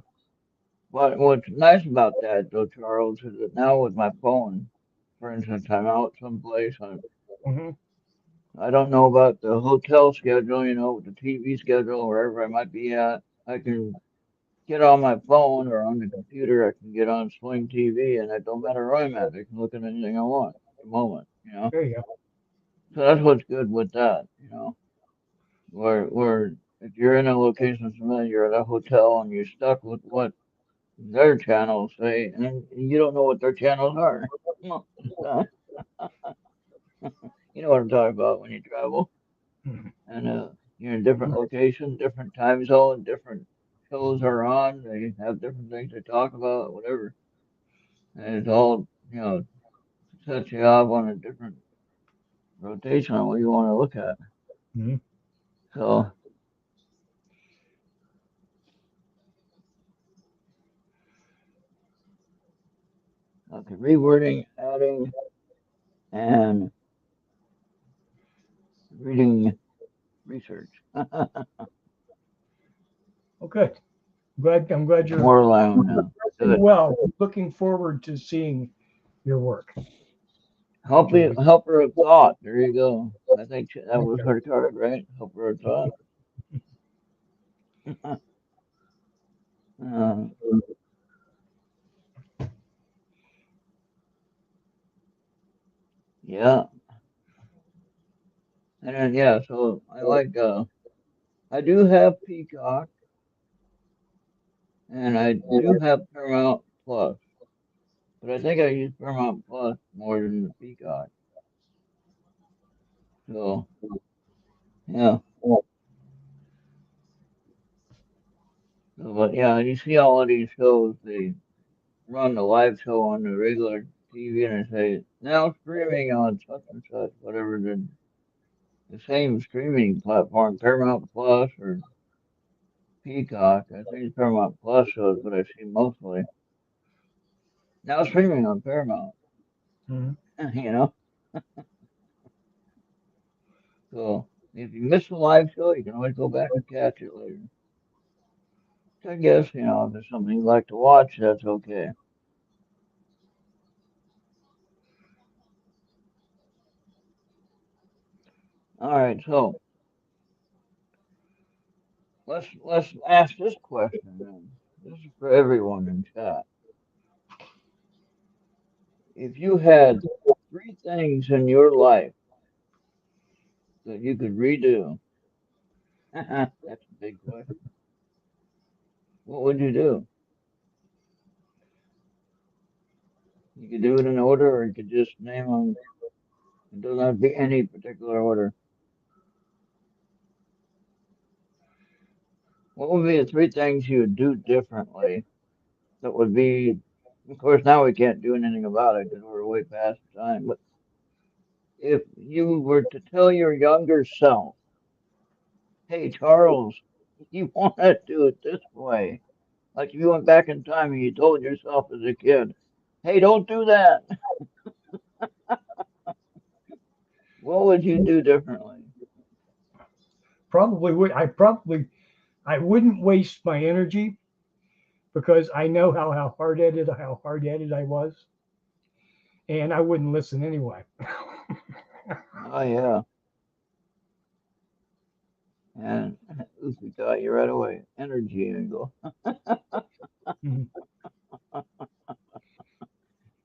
but what's nice about that though, Charles, is that now with my phone, for instance, I'm out someplace. Hmm. I don't know about the hotel schedule, the TV schedule, wherever I might be at. I can get on my phone or on the computer. I can get on Sling TV, and it don't matter where I'm at. I can look at anything I want at the moment. There you go. So that's what's good with that. Where if you're in a location somewhere, you're at a hotel and you're stuck with what their channels say, and then you don't know what their channels are. So, you know what I'm talking about when you travel, Mhm. and you're in different locations, different time zone, different shows are on. They have different things to talk about, whatever, and it's all sets you off on a different rotation on what you want to look at. Mhm. So, okay, rewording, adding, and reading research. Okay. I'm glad you're More alone now. progressing Good. well. Looking forward to seeing your work. Julie. Helper of thought. There you go. I think that was her card, right? Helper of thought. uh, yeah. And then yeah, so I do have Peacock, and I do have Paramount Plus, but I think I use Paramount Plus more than the Peacock. So yeah, so, but yeah, you see all of these shows. They run the live show on the regular TV and they say now streaming on such and such, whatever the same streaming platform, Paramount Plus or Peacock. I think it's Paramount Plus shows, but I see mostly now streaming on Paramount. Mhm. You know, so if you miss the live show, you can always go back and catch it later. So I guess if there's something you like to watch, that's okay. All right, so let's ask this question then. This is for everyone in chat. If you had three things in your life that you could redo, that's a big question. What would you do? You could do it in order, or you could just name them. It doesn't have to be any particular order. What would be the three things you would do differently that would be, of course, now we can't do anything about it because we're way past the time, but if you were to tell your younger self, hey, Charles, you want to do it this way, like if you went back in time and you told yourself as a kid, hey, don't do that, what would you do differently? Probably would. I wouldn't waste my energy because I know how hard headed I was, and I wouldn't listen anyway. Oh, yeah. And Lucy got you right away. Energy angle. Mhm.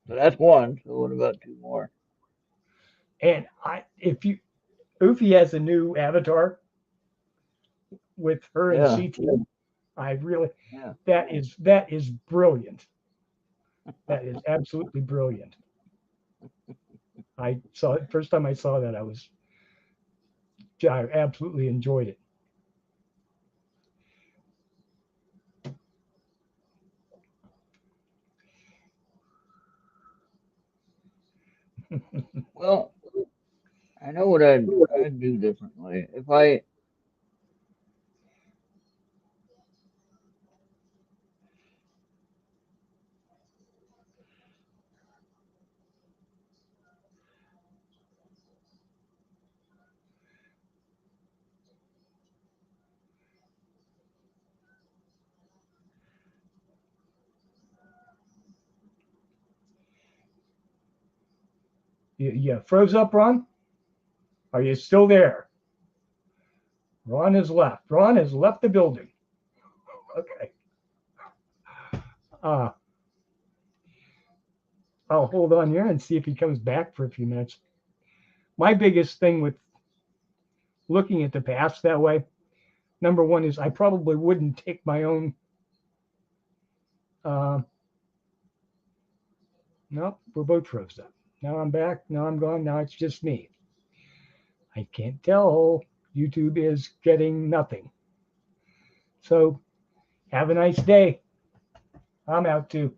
So that's one. So what about two more? And if you, Ufi has a new avatar with her and Yeah, CT. I really, yeah. that is brilliant. That is absolutely brilliant. I saw it first time I saw that. I absolutely enjoyed it. Well, I know what I'd do differently. If I You froze up, Ron? Are you still there? Ron has left. Ron has left the building. Okay. Uh, I'll hold on here and see if he comes back for a few minutes. My biggest thing with looking at the past that way, number one is I probably wouldn't take my own. Uh, no, we're both froze up. Now I'm back. Now I'm gone. Now it's just me. I can't tell. YouTube is getting nothing. So have a nice day. I'm out too.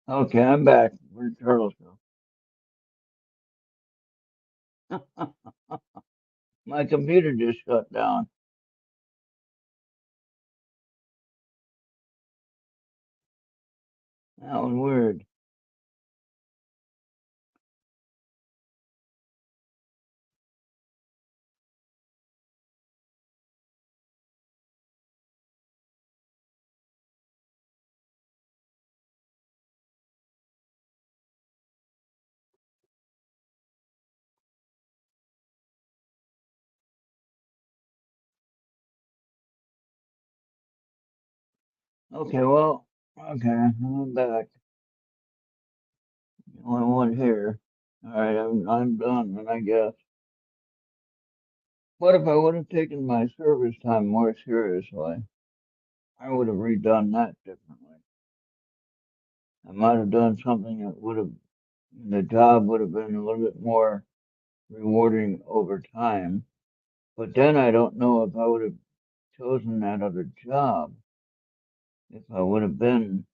okay, I'm back. Where'd Charles go? My computer just shut down. That was weird. Okay, well, okay, I'm back. The only one here. All right, I'm done, and I guess. What if I would have taken my service time more seriously? I would have redone that differently. I might have done something that would have, the job would have been a little bit more rewarding over time. But then I don't know if I would have chosen that other job if I would have been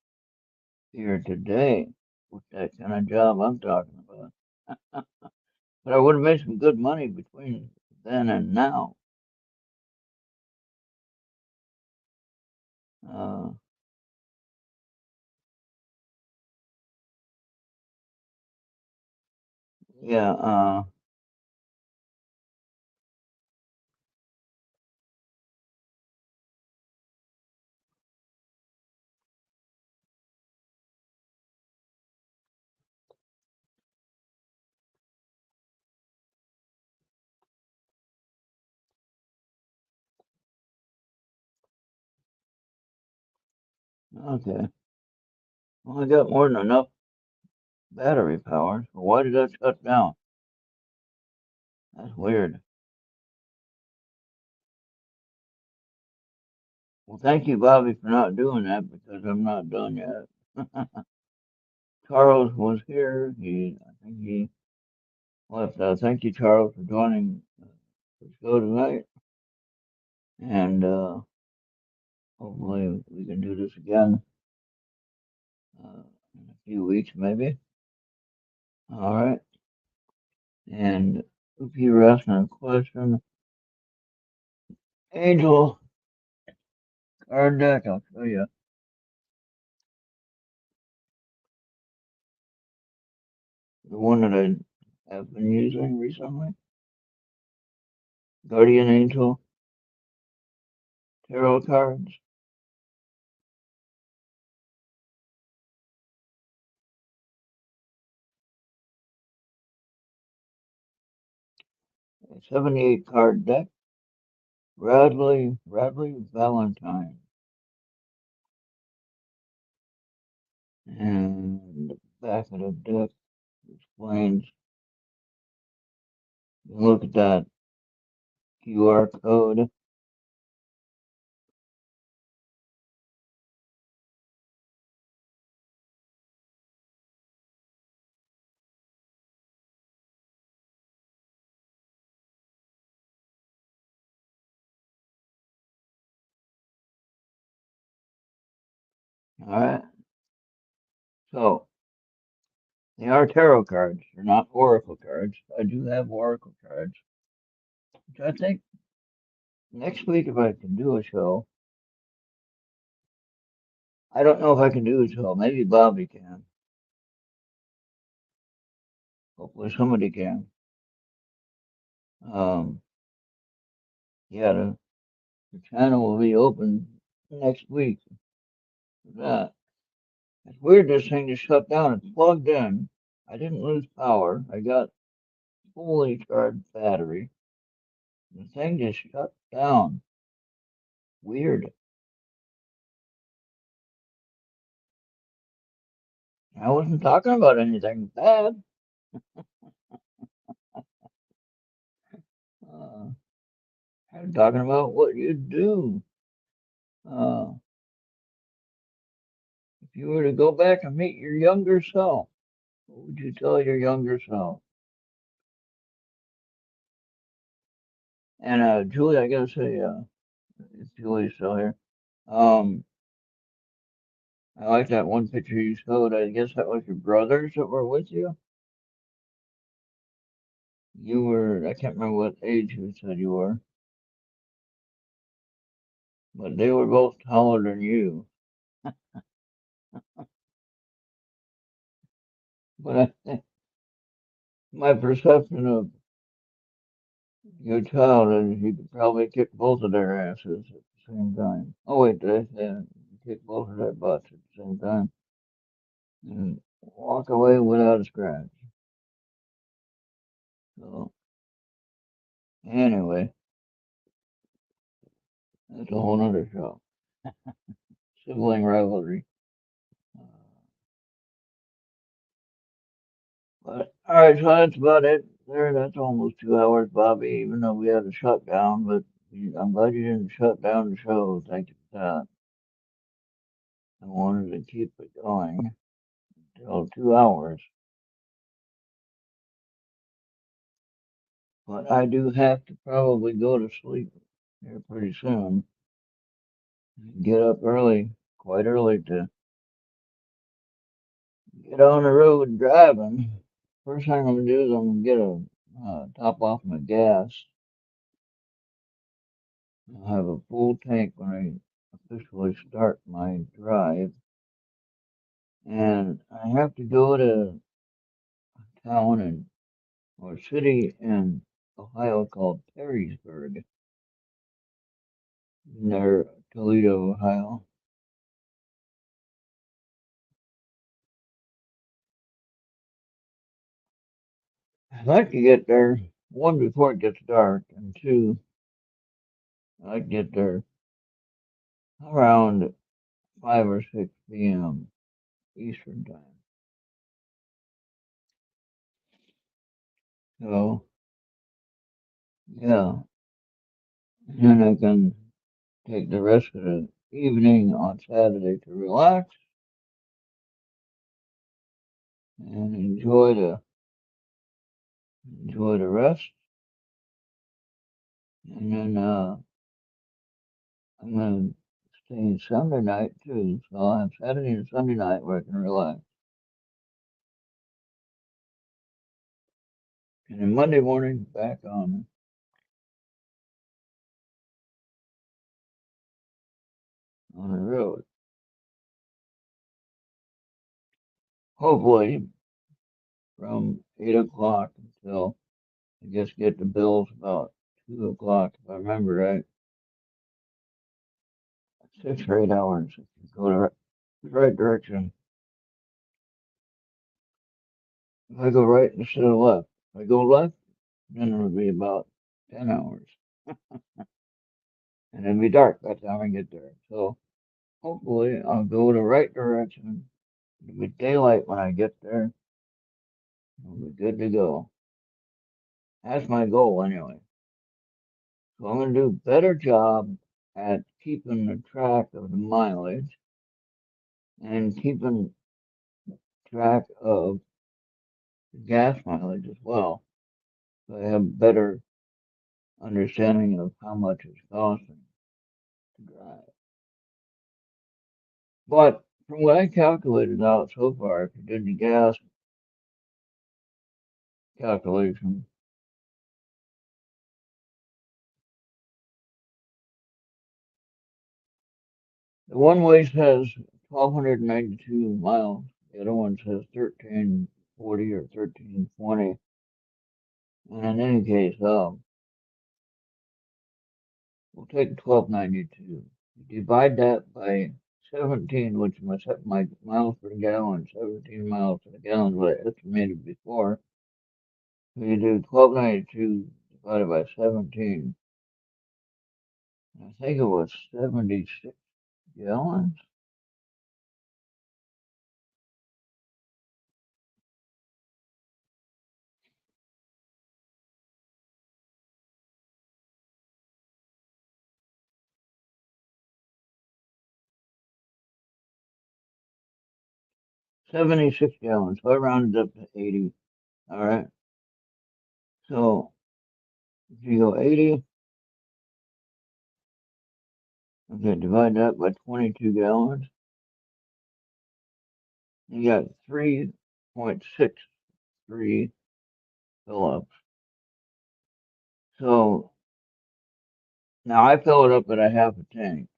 here today with that kind of job I'm talking about. But I would have made some good money between then and now. Uh, yeah, okay. Well, I got more than enough battery power. So why did that shut down? That's weird. Well, thank you, Bobby, for not doing that because I'm not done yet. Charles was here. I think he left. Thank you, Charles, for joining the show tonight. And hopefully we can do this again in a few weeks, maybe. All right. And if you're asking a question, Angel card deck, I'll show you the one that I have been using recently. Guardian Angel tarot cards. A 78 card deck. Radley Valentine. And the back of the deck explains, look at that QR code. All right. So they are tarot cards. They're not oracle cards. I do have oracle cards, which I think next week, if I can do a show, I don't know if I can do a show. Maybe Bobby can. Hopefully somebody can. Um, yeah, the channel will be open next week for that. It's weird this thing just shut down. It's plugged in. I didn't lose power. I got fully charged battery. The thing just shut down. Weird. I wasn't talking about anything bad. Uh, I'm talking about what you do. Uh, if you were to go back and meet your younger self, what would you tell your younger self? And Julie, I gotta say, if Julie's still here, um, I like that one picture you showed. I guess that was your brothers that were with you. You were, I can't remember what age you said you were, but they were both taller than you. But my perception of your child is you could probably kick both of their asses at the same time. Oh wait, did I say that? Kick both of their butts at the same time and walk away without a scratch. So anyway, that's a whole nother show. Sibling rivalry. Uh, but all right, so that's about it. There, that's almost 2 hours, Bobby. Even though we had a shutdown, but I'm glad you didn't shut down the show. Thank you for that. I wanted to keep it going until 2 hours, but I do have to probably go to sleep here pretty soon. Get up early, quite early to get on the road driving. First thing I'm gonna do is I'm gonna get a top off my gas. I'll have a full tank when I officially start my drive. And I have to go to a town or city in Ohio called Perrysburg, near Toledo, Ohio. I'd like to get there, one, before it gets dark, and two, I'd like to get there around 5 or 6 p.m. Eastern time. So, yeah, and I can take the rest of the evening on Saturday to relax and enjoy the rest. And then I'm gonna stay Sunday night too, so I'll have Saturday and Sunday night where I can relax. And then Monday morning back on the road. Hopefully from 8 o'clock until I guess get the bills about 2 o'clock if I remember right. 6 or 8 hours if you go the right direction. If I go right instead of left. If I go left, then it'll be about 10 hours. And it'll be dark by the time I get there. So hopefully I'll go the right direction. It'll be daylight when I get there. I'll be good to go. That's my goal anyway. So I'm gonna do a better job at keeping the track of the mileage and keeping track of the gas mileage as well. So I have a better understanding of how much it's costing to drive. But from what I calculated out so far, if you did the gas calculation, the one way says 1,292 miles. The other one says 1340 or 1320. And in any case, we'll take 1292. Divide that by 17, which my miles per gallon, 17 miles per gallon, what I estimated before. So you do 1292 divided by 17. I think it was 76 gallons. 76 gallons. So I rounded up to 80. All right. So if you go 80, okay, divide that by 22 gallons. You got 3.63 fill ups. So now I fill it up at a half a tank.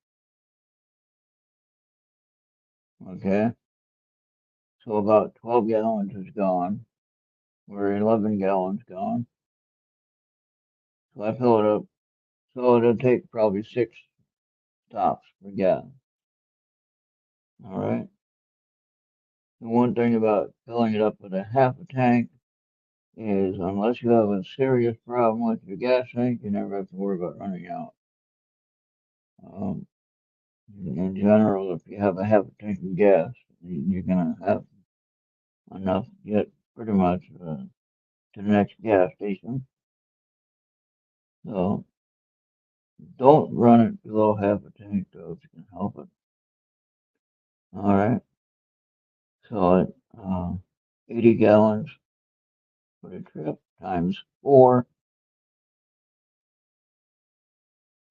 Okay. So about 12 gallons is gone, or 11 gallons gone. So I fill it up. So it'll take probably 6 stops per gallon. All right. The one thing about filling it up with a half a tank is unless you have a serious problem with your gas tank, you never have to worry about running out. Um, in general, if you have a half a tank of gas, you're gonna have enough to get pretty much to the next gas station. So don't run it below half a tank though if you can help it. All right. So at 80 gallons for the trip times four,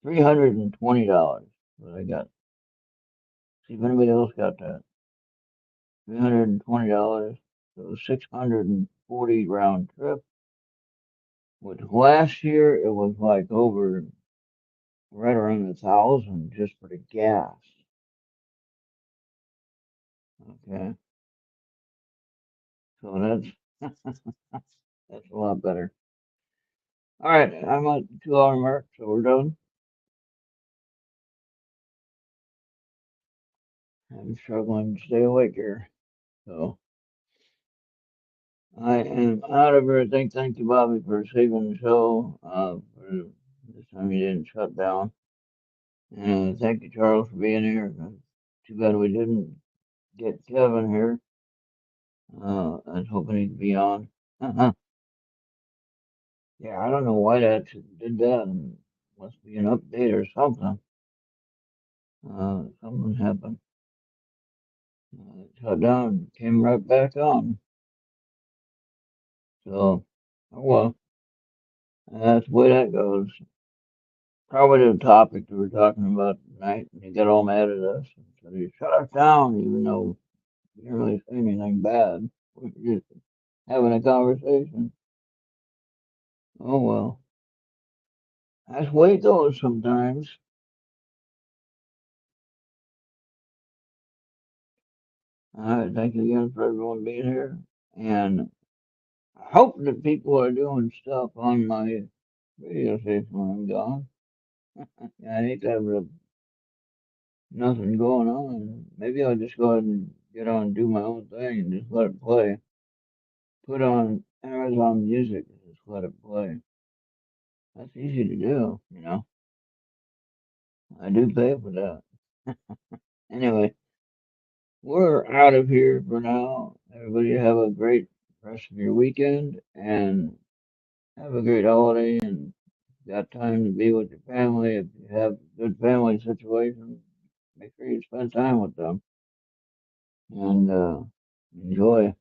$320. What I got. See if anybody else got that. $320. So 640 round trip. Which last year it was like over right around 1,000 just for the gas. Okay. So that's a lot better. All right, I'm at the 2 hour mark, so we're done. I'm struggling to stay awake here. So I am out of here. Thank you, Bobby, for saving the show. For this time you didn't shut down. And thank you, Charles, for being here. Too bad we didn't get Kevin here. I was hoping he'd be on. Yeah, I don't know why that did that. Must be an update or something. Something happened. Shut down, came right back on. So, oh well, that's the way that goes. Probably the topic that we're talking about tonight, and you get all mad at us. So you shut us down, even though you didn't really say anything bad. We're just having a conversation. Oh well, that's the way it goes sometimes. All right, thank you again for everyone being here, and I hope that people are doing stuff on my radio station when I'm gone. I hate to have nothing going on. Maybe I'll just go ahead and get on and do my own thing and just let it play. Put on Amazon Music and just let it play. That's easy to do, you know. I do pay for that. Anyway, we're out of here for now. Everybody have a great rest of your weekend and have a great holiday and got time to be with your family. If you have good family situations, make sure you spend time with them and enjoy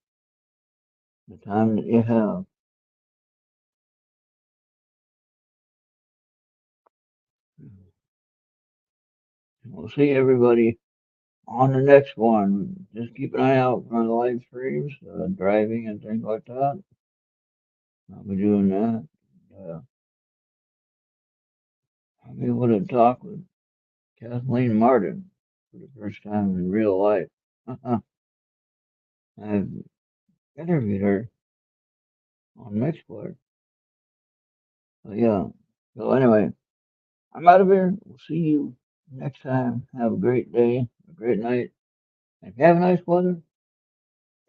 the time that you have. We'll see everybody on the next one. Just keep an eye out for the live streams, driving and things like that. I'll be doing that. I'll be able to talk with Kathleen Martin for the first time in real life. I've interviewed her on Mixplr. So yeah. So anyway, I'm out of here. We'll see you next time. Have a great day, a great night. And if you have nice weather,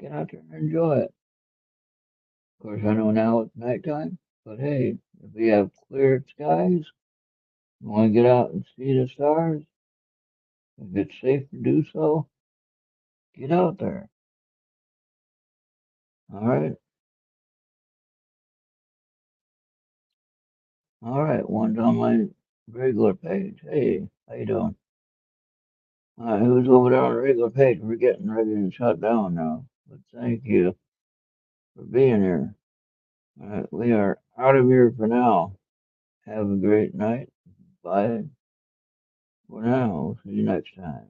get out there and enjoy it. Of course, I know now it's nighttime, but hey, if we have clear skies, you want to get out and see the stars, if it's safe to do so, get out there. All right. All right. One's on my regular page. Hey, how you doing? All right, who's over there on the regular page? We're getting ready to shut down now. But thank you for being here. All right, we are out of here for now. Have a great night. Bye for now. See you next time.